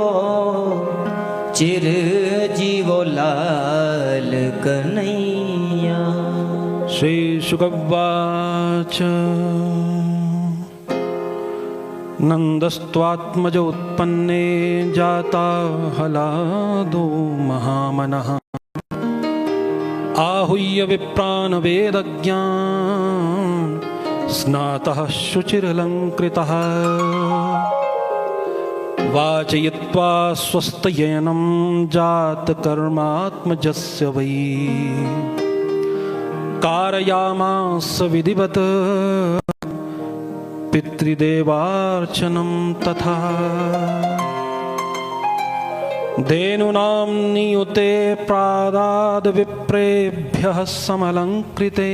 चिरजीव लाल कन्हैया। श्री शुकवाच नंदस्त्वात्मज उत्पन्ने जाता हलादो महामनः, आहूय विप्रान् वेदज्ञान् स्नातः शुचिरलङ्कृतः, वाचयित्वा स्वस्तयनं जातकर्मात्मजस्य वै, कारयामास विधिवत् पितृदेवार्चनं तथा, धेनूनां नियुते प्रादाद् विप्रेभ्यः समलङ्कृते,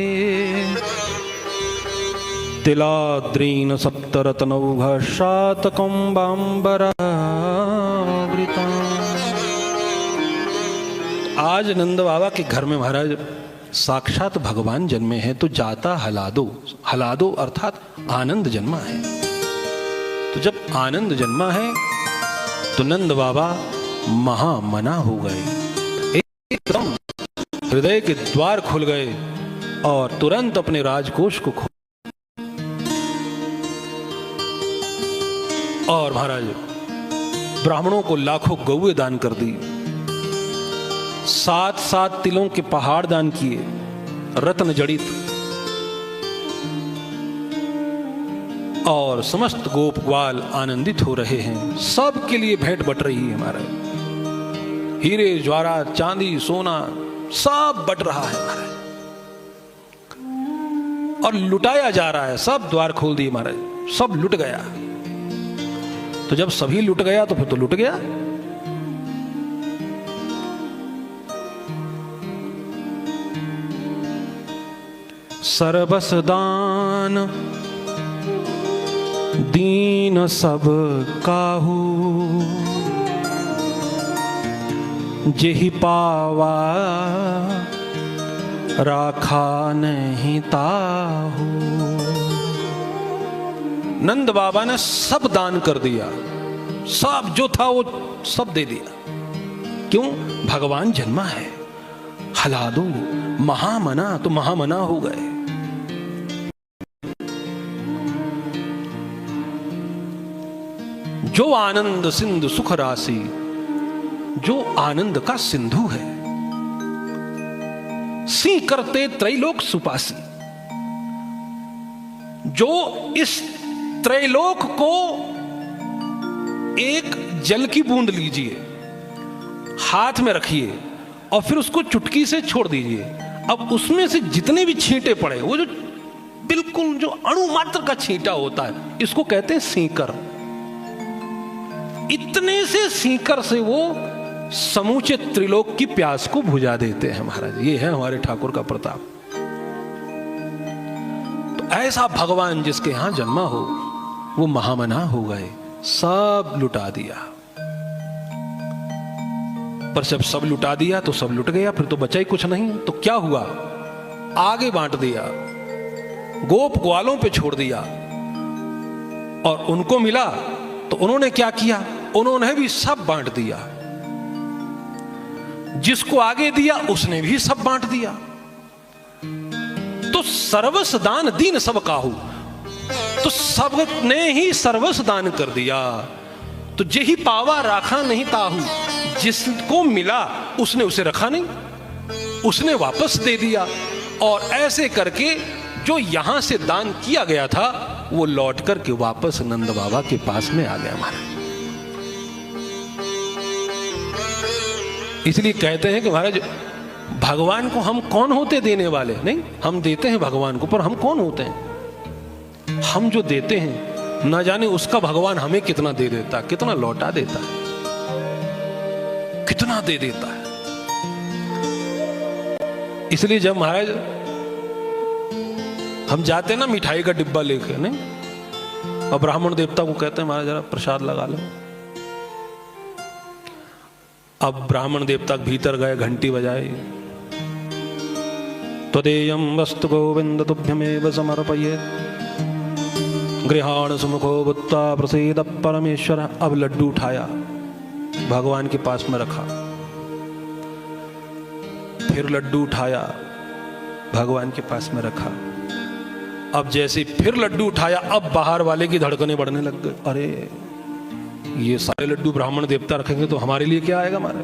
तिलाद्रीन् सप्तरत्नौघः शातकम्बाम्बरावृताम्। आज नंद बाबा के घर में महाराज साक्षात भगवान जन्मे हैं, तो जाता हलादो, हलादो अर्थात आनंद जन्मा है। तो जब आनंद जन्मा है तो नंद बाबा महामना हो गए, एकदम हृदय के द्वार खुल गए और तुरंत अपने राजकोष को खोल, और महाराज ब्राह्मणों को लाखों गौएं दान कर दी, 7-7 तिलों के पहाड़ दान किए, रत्न जड़ित, और समस्त गोप ग्वाल आनंदित हो रहे हैं। सबके लिए भेंट बट रही है महाराज, हीरे ज्वारात चांदी सोना सब बट रहा है महाराज, और लुटाया जा रहा है। सब द्वार खोल दिए महाराज, सब लुट गया। तो जब सभी लुट गया तो फिर तो लुट गया। सर्वस दान दीन सब काहू जेहि पावा राखा नहीं ताहू। नंद बाबा ने सब दान कर दिया, सब जो था वो सब दे दिया। क्यों? भगवान जन्मा है। हला दो महामना तो महामना हो गए। जो आनंद सिंधु सुख राशि, जो आनंद का सिंधु है, सी करते त्रैलोक सुपासी, जो इस त्रैलोक को एक जल की बूंद लीजिए, हाथ में रखिए और फिर उसको चुटकी से छोड़ दीजिए। अब उसमें से जितने भी छींटे पड़े, वो जो बिल्कुल जो अणु मात्र का छींटा होता है, इसको कहते हैं सीकर। इतने से सीकर से वो समूचे त्रिलोक की प्यास को बुझा देते हैं महाराज। ये है हमारे ठाकुर का प्रताप। तो ऐसा भगवान जिसके यहां जन्मा हो, वो महामना हो गए, सब लुटा दिया। पर जब सब लुटा दिया तो सब लुट गया, फिर तो बचा ही कुछ नहीं। तो क्या हुआ? आगे बांट दिया, गोप ग्वालों पे छोड़ दिया, और उनको मिला तो उन्होंने क्या किया? उन्होंने भी सब बांट दिया। जिसको आगे दिया उसने भी सब बांट दिया। तो सर्वस्व दान दीन सब काहू, तो सबने ही सर्वस्व दान कर दिया। तो जेहि पावा राखा नहीं ताहू, जिसको मिला उसने उसे रखा नहीं, उसने वापस दे दिया। और ऐसे करके जो यहां से दान किया गया था वो लौट करके वापस नंद बाबा के पास में आ गया महाराज। इसलिए कहते हैं कि महाराज भगवान को हम कौन होते देने वाले? नहीं, हम देते हैं भगवान को, पर हम कौन होते हैं? हम जो देते हैं ना जाने उसका भगवान हमें कितना दे देता, कितना लौटा देता है, कितना दे देता है। इसलिए जब महाराज हम जाते हैं ना मिठाई का डिब्बा लेके, नहीं, और ब्राह्मण देवता को कहते हैं महाराज जरा प्रसाद लगा लो। अब ब्राह्मण देवता भीतर गए, घंटी बजाई, त्वदेयं वस्तु गोविंद तुभ्यमेव समर्पयेत् गृहाण सुमुखो भूत्वा प्रसीद परमेश्वर। अब लड्डू उठाया, भगवान के पास में रखा, फिर लड्डू उठाया, भगवान के पास में रखा। अब जैसे फिर लड्डू उठाया, अब बाहर वाले की धड़कनें बढ़ने लग गई। अरे ये सारे लड्डू ब्राह्मण देवता रखेंगे तो हमारे लिए क्या आएगा? हमारे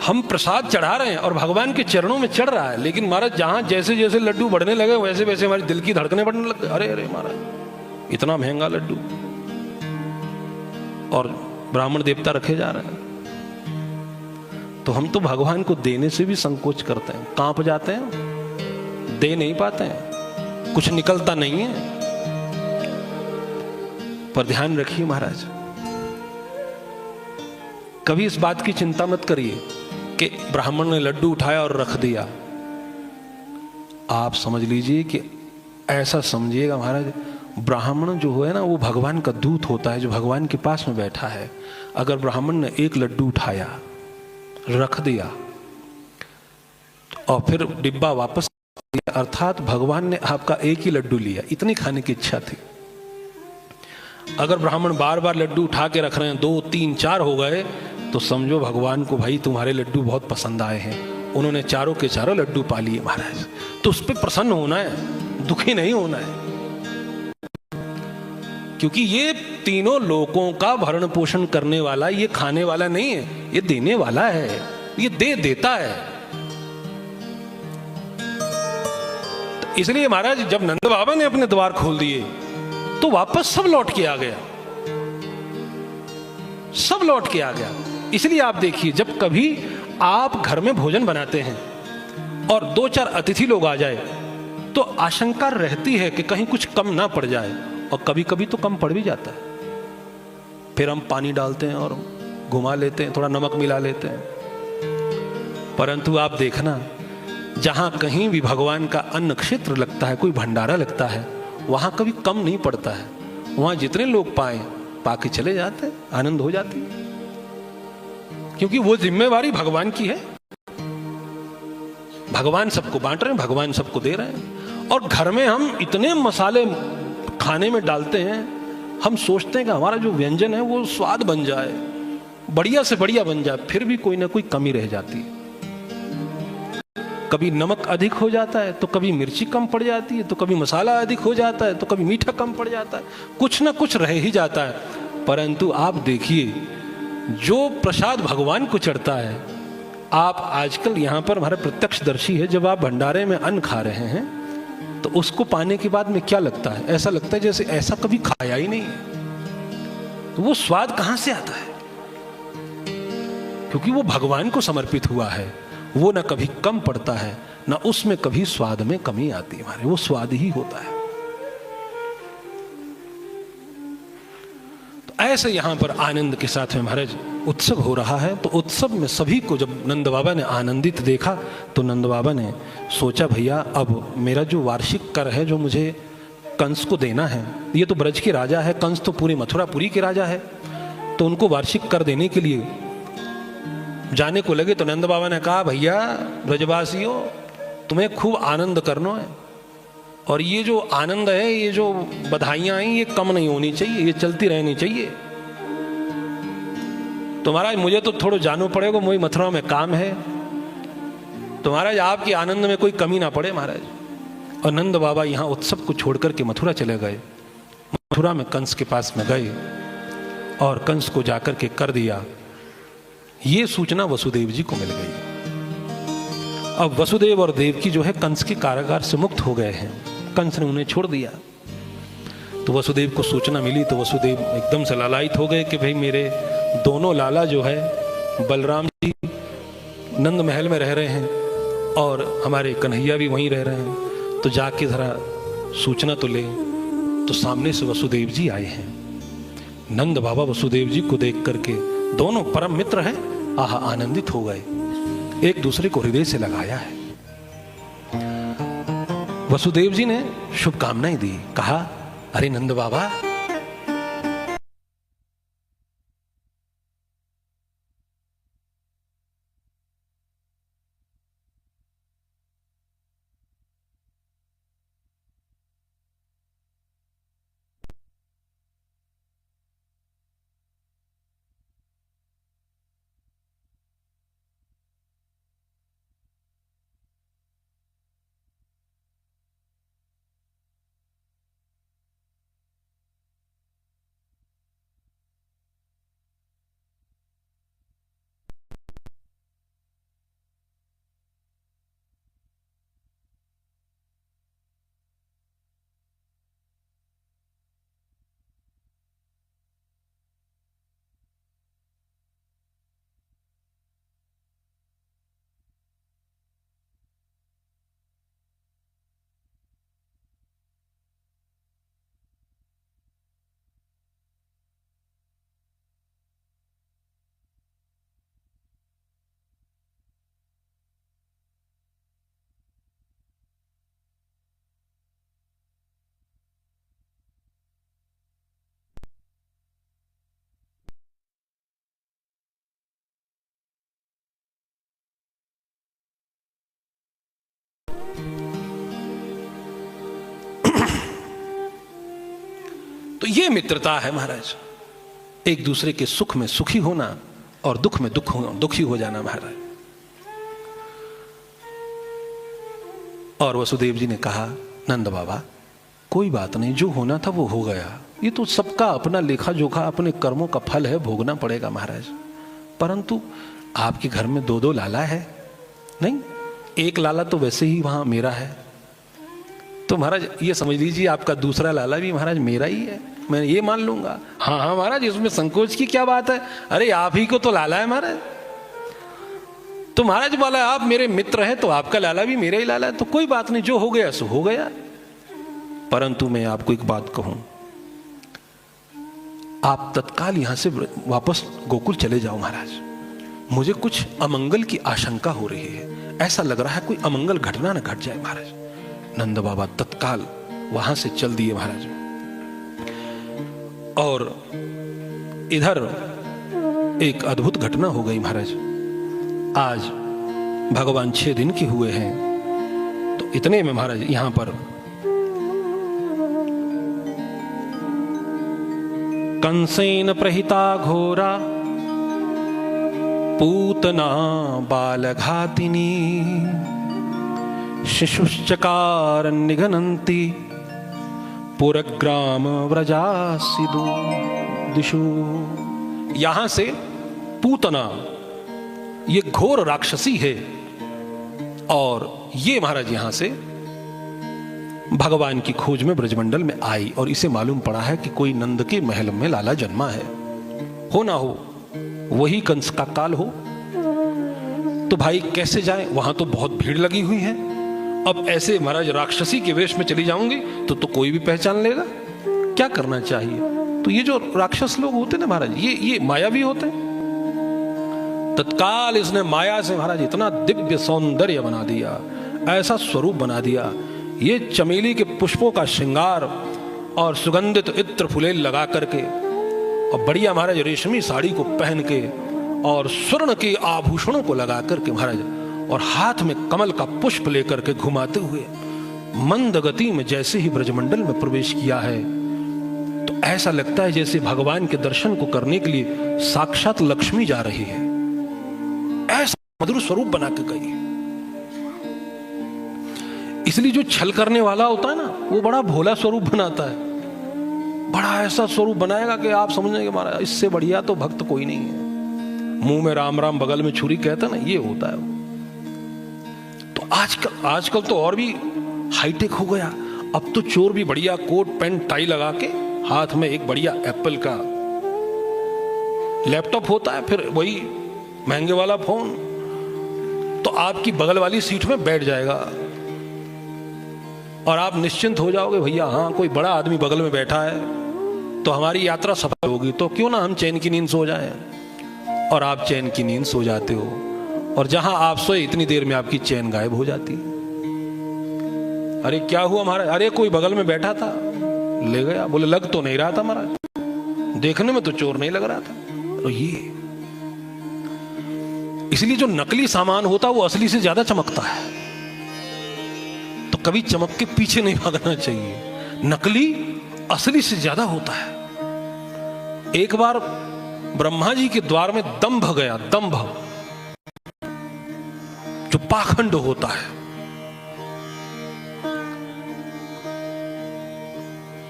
हम प्रसाद चढ़ा रहे हैं और भगवान के चरणों में चढ़ रहा है, लेकिन महाराज जहां जैसे जैसे लड्डू बढ़ने लगे वैसे वैसे हमारे दिल की धड़कनें बढ़ने लग गई। अरे अरे महाराज इतना महंगा लड्डू और ब्राह्मण देवता रखे जा रहे हैं। तो हम तो भगवान को देने से भी संकोच करते हैं, कांप जाते हैं, दे नहीं पाते हैं, कुछ निकलता नहीं है। पर ध्यान रखिए महाराज, कभी इस बात की चिंता मत करिए कि ब्राह्मण ने लड्डू उठाया और रख दिया। आप समझ लीजिए कि ऐसा समझिएगा महाराज, ब्राह्मण जो है ना वो भगवान का दूत होता है, जो भगवान के पास में बैठा है। अगर ब्राह्मण ने एक लड्डू उठाया, रख दिया और फिर डिब्बा वापस दिया, अर्थात भगवान ने आपका एक ही लड्डू लिया, इतनी खाने की इच्छा थी। अगर ब्राह्मण बार बार लड्डू उठा के रख रहे हैं, 2, 3, 4 हो गए, तो समझो भगवान को भाई तुम्हारे लड्डू बहुत पसंद आए हैं, उन्होंने चारों के चारों लड्डू पा लिए महाराज। तो उस पर प्रसन्न होना है, दुखी नहीं होना है, क्योंकि ये तीनों लोगों का भरण पोषण करने वाला, ये खाने वाला नहीं है, ये देने वाला है, ये दे देता है। तो इसलिए महाराज जब नंद बाबा ने अपने द्वार खोल दिए तो वापस सब लौट के आ गया, सब लौट के आ गया। इसलिए आप देखिए, जब कभी आप घर में भोजन बनाते हैं और 2-4 अतिथि लोग आ जाए तो आशंका रहती है कि कहीं कुछ कम ना पड़ जाए, और कभी कभी तो कम पड़ भी जाता है। फिर हम पानी डालते हैं और घुमा लेते हैं, थोड़ा नमक मिला लेते हैं। परंतु आप देखना जहां कहीं भी भगवान का अन्न क्षेत्र लगता है, कोई भंडारा लगता है, वहां कभी कम नहीं पड़ता है। वहां जितने लोग पाके चले जाते हैं, आनंद हो जाती है, क्योंकि वो जिम्मेवारी भगवान की है। भगवान सबको बांट रहे हैं, भगवान सबको दे रहे हैं। और घर में हम इतने मसाले खाने में डालते हैं, हम सोचते हैं कि हमारा जो व्यंजन है वो स्वाद बन जाए, बढ़िया से बढ़िया बन जाए, फिर भी कोई ना कोई कमी रह जाती है। कभी नमक अधिक हो जाता है, तो कभी मिर्ची कम पड़ जाती है, तो कभी मसाला अधिक हो जाता है, तो कभी मीठा कम पड़ जाता है, कुछ ना कुछ रह ही जाता है। परंतु आप देखिए, जो प्रसाद भगवान को चढ़ता है, आप आजकल यहां पर हमारे प्रत्यक्षदर्शी है, जब आप भंडारे में अन्न खा रहे हैं तो उसको पाने के बाद में क्या लगता है? ऐसा लगता है जैसे ऐसा कभी खाया ही नहीं है। तो वो स्वाद कहां से आता है? क्योंकि वो भगवान को समर्पित हुआ है, वो ना कभी कम पड़ता है, ना उसमें कभी स्वाद में कमी आती है। हमारे वो स्वाद ही होता है। तो ऐसे यहां पर आनंद के साथ में महाराज उत्सव हो रहा है। तो उत्सव में सभी को जब नंद बाबा ने आनंदित देखा, तो नंद बाबा ने सोचा, भैया अब मेरा जो वार्षिक कर है, जो मुझे कंस को देना है, ये तो ब्रज के राजा है, कंस तो पूरी मथुरापुरी के राजा है, तो उनको वार्षिक कर देने के लिए जाने को लगे। तो नंद बाबा ने कहा, भैया ब्रजवासियों, तुम्हें खूब आनंद करना है, और ये जो आनंद है, ये जो बधाइयां आई, ये कम नहीं होनी चाहिए, ये चलती रहनी चाहिए। तो महाराज मुझे तो थोड़ा जानो पड़ेगा, मुझे मथुरा में काम है, तो महाराज आपके आनंद में कोई कमी ना पड़े महाराज। और नंद बाबा यहाँ उत्सव को छोड़कर के मथुरा चले गए। मथुरा में कंस के पास में गए और कंस को जाकर के कर दिया। ये सूचना वसुदेव जी को मिल गई। अब वसुदेव और देवकी जो है कंस के कारागार से मुक्त हो गए हैं, कंस ने उन्हें छोड़ दिया। तो वसुदेव को सूचना मिली, तो वसुदेव एकदम से लालायित हो गए कि भाई मेरे दोनों लाला जो है, बलराम जी नंद महल में रह रहे हैं और हमारे कन्हैया भी वहीं रह रहे हैं, तो जाके जरा सूचना तो ले। तो सामने से वसुदेव जी आए हैं। नंद बाबा वसुदेव जी को देख करके, दोनों परम मित्र हैं, आनंदित हो गए, एक दूसरे को हृदय से लगाया है। वसुदेव जी ने शुभकामनाएं दी, कहा, अरे नंद बाबा, तो ये मित्रता है महाराज, एक दूसरे के सुख में सुखी होना और दुख में दुखी हो जाना महाराज। और वसुदेव जी ने कहा, नंद बाबा कोई बात नहीं, जो होना था वो हो गया, ये तो सबका अपना लेखा जोखा, अपने कर्मों का फल है, भोगना पड़ेगा महाराज। परंतु आपके घर में दो दो लाला है, नहीं एक लाला तो वैसे ही वहां मेरा है, तो महाराज ये समझ लीजिए आपका दूसरा लाला भी महाराज मेरा ही है, मैं ये मान लूंगा। हाँ हाँ महाराज, इसमें संकोच की क्या बात है, अरे आप ही को तो लाला है महाराज। तो महाराज बोला, आप मेरे मित्र हैं तो आपका लाला भी मेरा ही लाला है, तो कोई बात नहीं, जो हो गया सो हो गया। परंतु मैं आपको एक बात कहूं, आप तत्काल यहां से वापस गोकुल चले जाओ महाराज। मुझे कुछ अमंगल की आशंका हो रही है, ऐसा लग रहा है कोई अमंगल घटना न घट जाए महाराज। नंद बाबा तत्काल वहां से चल दिए महाराज। और इधर एक अद्भुत घटना हो गई महाराज। आज भगवान 6 दिन के हुए हैं, तो इतने में महाराज यहां पर कंसेन प्रहिता घोरा पूतना बालघातिनी शिशुश्चकार निघनन्ति पुरग्राम व्रजासिदु दिशु। यहां से पूतना ये घोर राक्षसी है, और ये महाराज यहां से भगवान की खोज में ब्रजमंडल में आई, और इसे मालूम पड़ा है कि कोई नंद के महल में लाला जन्मा है। हो ना हो वही कंस का काल हो, तो भाई कैसे जाए, वहां तो बहुत भीड़ लगी हुई है। अब ऐसे महाराज राक्षसी के वेश में चली जाऊंगी तो कोई भी पहचान लेगा, क्या करना चाहिए। तो ये जो राक्षस लोग होते ना महाराज, ये मायावी होते हैं। तत्काल इसने माया से महाराज इतना दिव्य सौंदर्य बना दिया, ऐसा स्वरूप बना दिया, ये चमेली के पुष्पों का श्रृंगार और सुगंधित इत्र फुलेल लगा करके, और बढ़िया महाराज रेशमी साड़ी को पहन के, और स्वर्ण के आभूषणों को लगा करके महाराज, और हाथ में कमल का पुष्प लेकर के घुमाते हुए मंद गति में जैसे ही ब्रजमंडल में प्रवेश किया है, तो ऐसा लगता है जैसे भगवान के दर्शन को करने के लिए साक्षात लक्ष्मी जा रही है। ऐसा मधुर स्वरूप बना के गई। इसलिए जो छल करने वाला होता है ना, वो बड़ा भोला स्वरूप बनाता है, बड़ा ऐसा स्वरूप बनाएगा कि आप समझेंगे महाराज इससे बढ़िया तो भक्त कोई नहीं है। मुंह में राम राम बगल में छुरी कहता ना, ये होता है। तो आजकल तो और भी हाईटेक हो गया। अब तो चोर भी बढ़िया कोट पैंट टाई लगा के, हाथ में एक बढ़िया एप्पल का लैपटॉप होता है, फिर वही महंगे वाला फोन, तो आपकी बगल वाली सीट में बैठ जाएगा और आप निश्चिंत हो जाओगे, भैया हाँ कोई बड़ा आदमी बगल में बैठा है तो हमारी यात्रा सफल होगी, तो क्यों ना हम चैन की नींद सो जाएं। और आप चैन की नींद सो जाते हो, और जहां आप सोए इतनी देर में आपकी चैन गायब हो जाती है। अरे क्या हुआ महाराज, अरे कोई बगल में बैठा था ले गया। बोले लग तो नहीं रहा था महाराज, देखने में तो चोर नहीं लग रहा था। तो ये इसलिए जो नकली सामान होता है वो असली से ज्यादा चमकता है, तो कभी चमक के पीछे नहीं भागना चाहिए। नकली असली से ज्यादा होता है। एक बार ब्रह्मा जी के द्वार में दंभ गया, दंभ जो पाखंड होता है,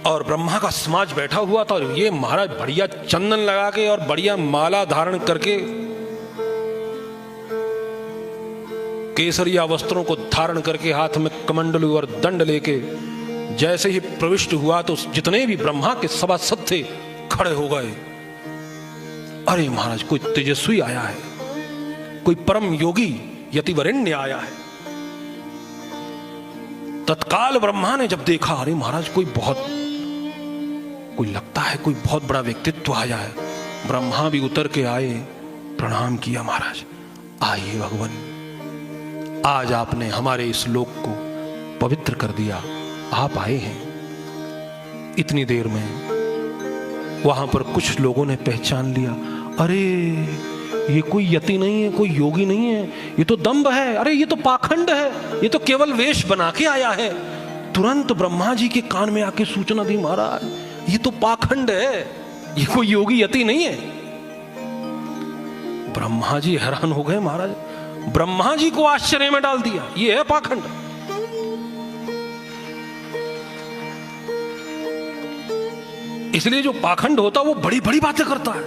और ब्रह्मा का समाज बैठा हुआ था, और ये महाराज बढ़िया चंदन लगा के और बढ़िया माला धारण करके, केसरिया वस्त्रों को धारण करके, हाथ में कमंडलू और दंड लेके जैसे ही प्रविष्ट हुआ तो जितने भी ब्रह्मा के सभासद थे खड़े हो गए। अरे महाराज कोई तेजस्वी आया है, कोई परम योगी यतिवरेण्य आया है। तत्काल ब्रह्मा ने जब देखा, अरे महाराज कोई लगता है कोई बहुत बड़ा व्यक्तित्व आया है। ब्रह्मा भी उतर के आए, प्रणाम किया, महाराज आइए भगवान, आज आपने हमारे इस लोक को पवित्र कर दिया, आप आए हैं। इतनी देर में वहां पर कुछ लोगों ने पहचान लिया, अरे ये कोई यति नहीं है, कोई योगी नहीं है, ये तो दंभ है, अरे ये तो पाखंड है, ये तो केवल वेश बना के आया है। तुरंत ब्रह्मा जी के कान में आके सूचना दी, महाराज ये तो पाखंड है, ये कोई योगी यति नहीं है। ब्रह्मा जी हैरान हो गए, महाराज ब्रह्मा जी को आश्चर्य में डाल दिया, ये है पाखंड। इसलिए जो पाखंड होता है वो बड़ी बड़ी बातें करता है,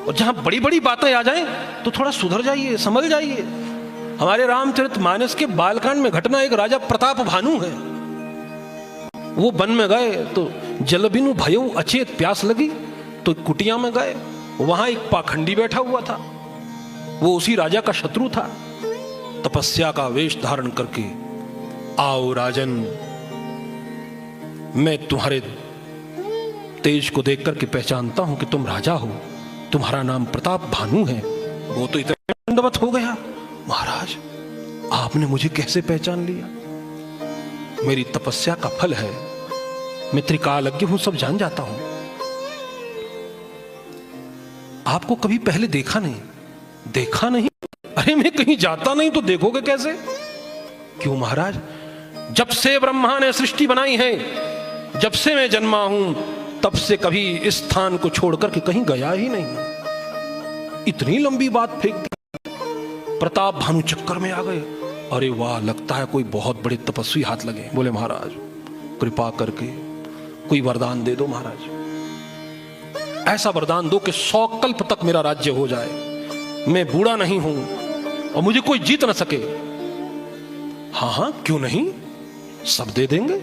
और जहां बड़ी बड़ी बातें आ जाएं तो थोड़ा सुधर जाइए, समझ जाइए। हमारे रामचरितमानस के बालकांड में घटना, एक राजा प्रताप भानु है, वो वन में गए तो जल बिनु भयो अचेत, प्यास लगी तो कुटिया में गए, वहां एक पाखंडी बैठा हुआ था, वो उसी राजा का शत्रु था। तपस्या का वेश धारण करके, आओ राजन, मैं तुम्हारे तेज को देख करके पहचानता हूं कि तुम राजा हो, तुम्हारा नाम प्रताप भानु है, वो तो इतना दंडवत हो गया, महाराज आपने मुझे कैसे पहचान लिया? मेरी तपस्या का फल है, मैं त्रिकालज्ञ हूं, सब जान जाता हूं। आपको कभी पहले देखा नहीं? देखा नहीं? अरे मैं कहीं जाता नहीं तो देखोगे कैसे? क्यों महाराज? जब से ब्रह्मा ने सृष्टि बनाई है, जब से मैं जन्मा हूं, तब से कभी इस स्थान को छोड़कर के कहीं गया ही नहीं। इतनी लंबी बात फेंक दी, प्रताप भानु चक्कर में आ गए। अरे वाह, लगता है कोई बहुत बड़े तपस्वी हाथ लगे। बोले महाराज कृपा करके कोई वरदान दे दो महाराज, ऐसा वरदान दो कि 100 कल्प तक मेरा राज्य हो जाए, मैं बूढ़ा नहीं हूं और मुझे कोई जीत न सके। हाँ हाँ क्यों नहीं, सब दे देंगे।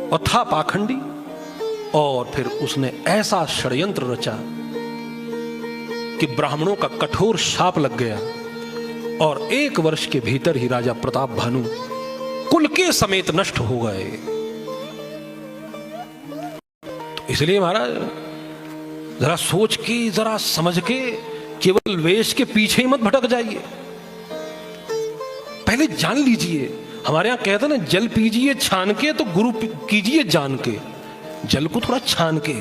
और था पाखंडी, और फिर उसने ऐसा षड्यंत्र रचा कि ब्राह्मणों का कठोर शाप लग गया और 1 वर्ष के भीतर ही राजा प्रताप भानु कुल के समेत नष्ट हो गए। तो इसलिए महाराज जरा सोच के, जरा समझ के, केवल वेश के पीछे ही मत भटक जाइए, पहले जान लीजिए। हमारे यहां कहते ना, जल पीजिए छान के तो गुरु कीजिए जान के। जल को थोड़ा छान के,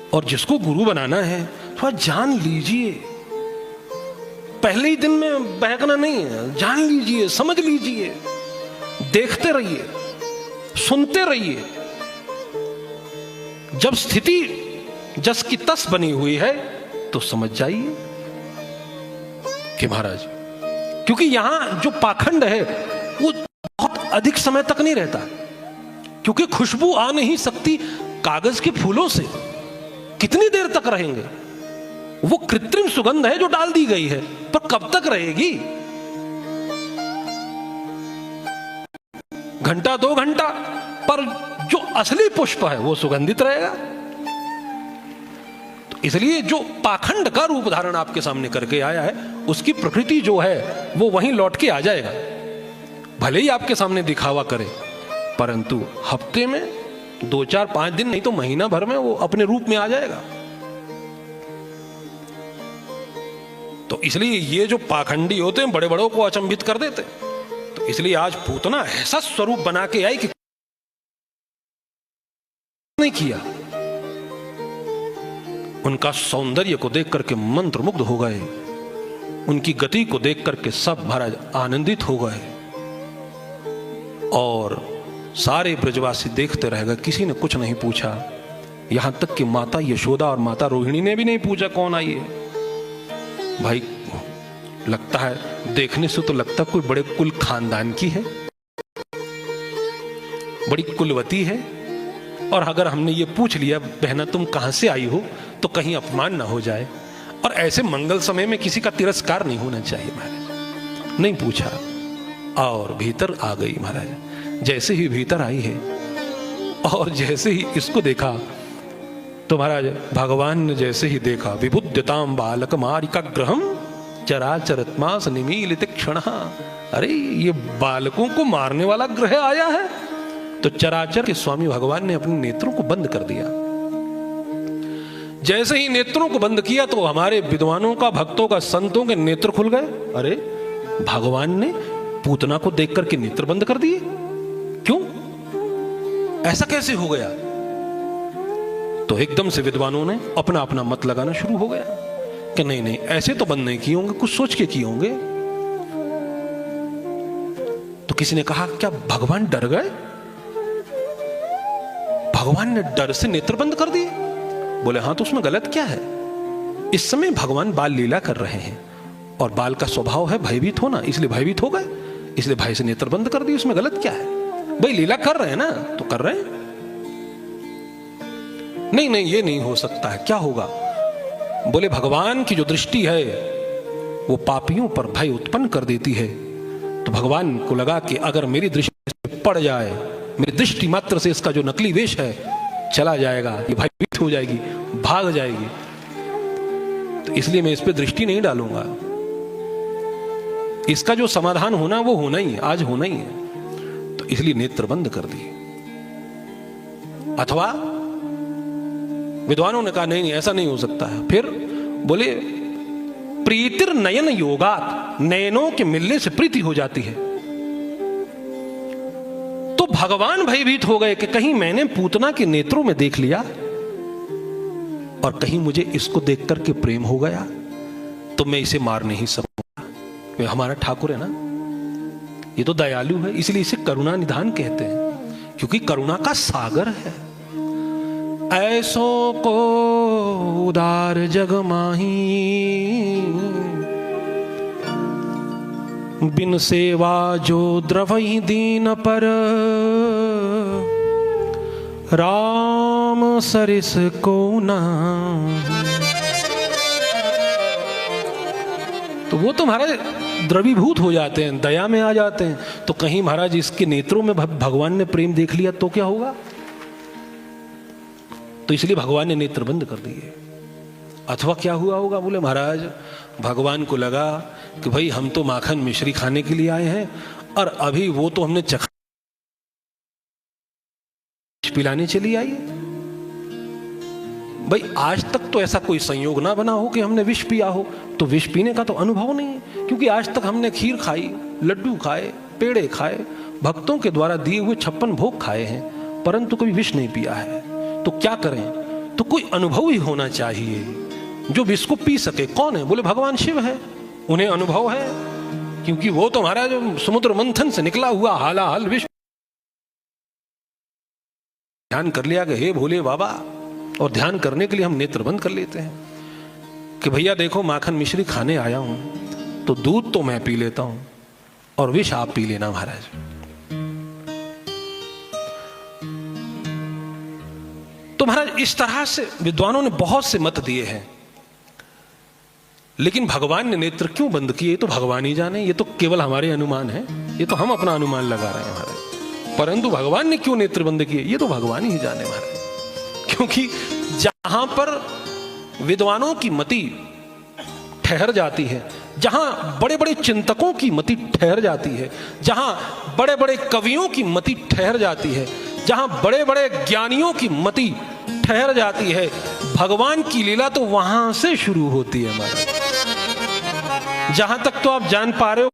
और जिसको गुरु बनाना है थोड़ा जान लीजिए। पहले ही दिन में बहकना नहीं है, जान लीजिए, समझ लीजिए, देखते रहिए, सुनते रहिए। जब स्थिति जस की तस बनी हुई है तो समझ जाइए कि महाराज, क्योंकि यहां जो पाखंड है वो बहुत अधिक समय तक नहीं रहता, क्योंकि खुशबू आ नहीं सकती कागज के फूलों से। कितनी देर तक रहेंगे? वो कृत्रिम सुगंध है जो डाल दी गई है, पर कब तक रहेगी? घंटा 2 घंटा, पर जो असली पुष्प है वो सुगंधित रहेगा। तो इसलिए जो पाखंड का रूप धारण आपके सामने करके आया है, उसकी प्रकृति जो है वो वहीं लौट के आ जाएगा। भले ही आपके सामने दिखावा करे, परंतु हफ्ते में 2, 4, 5 दिन नहीं तो महीना भर में वो अपने रूप में आ जाएगा। तो इसलिए ये जो पाखंडी होते हैं बड़े बड़ों को अचंभित कर देते। तो इसलिए आज पूतना ऐसा स्वरूप बना के आई कि नहीं किया। उनका सौंदर्य को देख करके मंत्रमुग्ध हो गए, उनकी गति को देख करके सब महाराज आनंदित हो गए, और सारे ब्रजवासी देखते रह गए, किसी ने कुछ नहीं पूछा। यहां तक कि माता यशोदा और माता रोहिणी ने भी नहीं पूछा कौन आई है। भाई लगता है, देखने से तो लगता कोई बड़े कुल खानदान की है, बड़ी कुलवती है। और अगर हमने ये पूछ लिया बहना तुम कहां से आई हो, तो कहीं अपमान ना हो जाए। और ऐसे मंगल समय में किसी का तिरस्कार नहीं होना चाहिए महाराज। नहीं पूछा और भीतर आ गई महाराज। जैसे ही भीतर आई है और जैसे ही इसको देखा तो महाराज भगवान ने जैसे ही देखा, विबुध्यताम बालक मारिका ग्रहम चराचरत्मास निमीलित क्षण। अरे ये बालकों को मारने वाला ग्रह आया है। तो चराचर के स्वामी भगवान ने अपने नेत्रों को बंद कर दिया। जैसे ही नेत्रों को बंद किया तो हमारे विद्वानों का, भक्तों का, संतों के नेत्र खुल गए। अरे भगवान ने पूतना को देख करके नेत्र बंद कर दिए, क्यों? ऐसा कैसे हो गया? तो एकदम से विद्वानों ने अपना अपना मत लगाना शुरू हो गया कि नहीं नहीं, ऐसे तो बंद नहीं किए होंगे, कुछ सोच के किए होंगे। तो किसी ने कहा क्या भगवान डर गए? भगवान ने डर से नेत्र बंद कर दिए? बोले हाँ, तो उसमें गलत क्या है? इस समय भगवान बाल लीला कर रहे हैं और बाल का स्वभाव है भयभीत होना, इसलिए भयभीत हो गए, इसलिए भाई से नेत्र बंद कर दिए। उसमें गलत क्या है? भाई लीला कर रहे हैं ना, तो कर रहे हैं। नहीं नहीं, ये नहीं हो सकता है, क्या होगा? बोले भगवान की जो दृष्टि है वो पापियों पर भय उत्पन्न कर देती है। तो भगवान को लगा कि अगर मेरी दृष्टि पड़ जाए, मेरी दृष्टि मात्र से इसका जो नकली वेश है चला जाएगा, ये भयभीत हो जाएगी, भाग जाएगी, तो इसलिए मैं इस पे दृष्टि नहीं डालूंगा। इसका जो समाधान होना वो होना ही है, आज होना ही है। तो इसलिए नेत्र बंद कर दिए। अथवा विद्वानों ने कहा नहीं नहीं, ऐसा नहीं हो सकता है। फिर बोले प्रीतिर नयन योगात, नयनों के मिलने से प्रीति हो जाती है। तो भगवान भयभीत हो गए कि कहीं मैंने पूतना के नेत्रों में देख लिया और कहीं मुझे इसको देख करके प्रेम हो गया तो मैं इसे मार नहीं सकूंगा। ये हमारा ठाकुर है ना, ये तो दयालु है, इसलिए इसे करुणा निधान कहते हैं, क्योंकि करुणा का सागर है। ऐसो को उदार जग माही, बिन सेवा जो द्रवहि दीन पर, राम सरिस को ना। तो वो तो महाराज द्रवीभूत हो जाते हैं, दया में आ जाते हैं। तो कहीं महाराज इसके नेत्रों में भगवान ने प्रेम देख लिया तो क्या होगा? तो इसलिए भगवान ने नेत्र बंद कर दिए। अथवा क्या हुआ होगा? बोले महाराज भगवान को लगा कि भाई हम तो माखन मिश्री खाने के लिए आए हैं और अभी वो तो हमने चखा पिलाने चली आई। भाई आज तक तो ऐसा कोई संयोग ना बना हो कि हमने विष पिया हो, तो विष पीने का तो अनुभव नहीं है, क्योंकि आज तक हमने खीर खाई, लड्डू खाए, पेड़े खाए, भक्तों के द्वारा दिए हुए 56 भोग खाए हैं, परंतु कभी विष नहीं पिया है। तो क्या करें? तो कोई अनुभव ही होना चाहिए जो विष को पी सके। कौन है? बोले भगवान शिव है, उन्हें अनुभव है, क्योंकि वो तो हमारा जो समुद्र मंथन से निकला हुआ हालाहाल विष ध्यान कर लिया कि हे भोले बाबा, और ध्यान करने के लिए हम नेत्र बंद कर लेते हैं कि भैया देखो माखन मिश्री खाने आया हूं, तो दूध तो मैं पी लेता हूं और विष आप पी लेना महाराज। तो महाराज इस तरह से विद्वानों ने बहुत से मत दिए हैं, लेकिन भगवान ने नेत्र क्यों बंद किए तो भगवान ही जाने। ये तो केवल हमारे अनुमान है, ये तो हम अपना अनुमान लगा रहे हैं महाराज, परंतु भगवान ने क्यों नेत्र बंद किए ये तो भगवान ही जाने महाराज। क्योंकि जहां पर विद्वानों की मति ठहर जाती है, जहां बड़े बड़े चिंतकों की मति ठहर जाती है, जहां बड़े बड़े कवियों की मति ठहर जाती है, जहां बड़े बड़े ज्ञानियों की मति ठहर जाती है, भगवान की लीला तो वहां से शुरू होती है महाराज। जहां तक तो आप जान पा रहे हो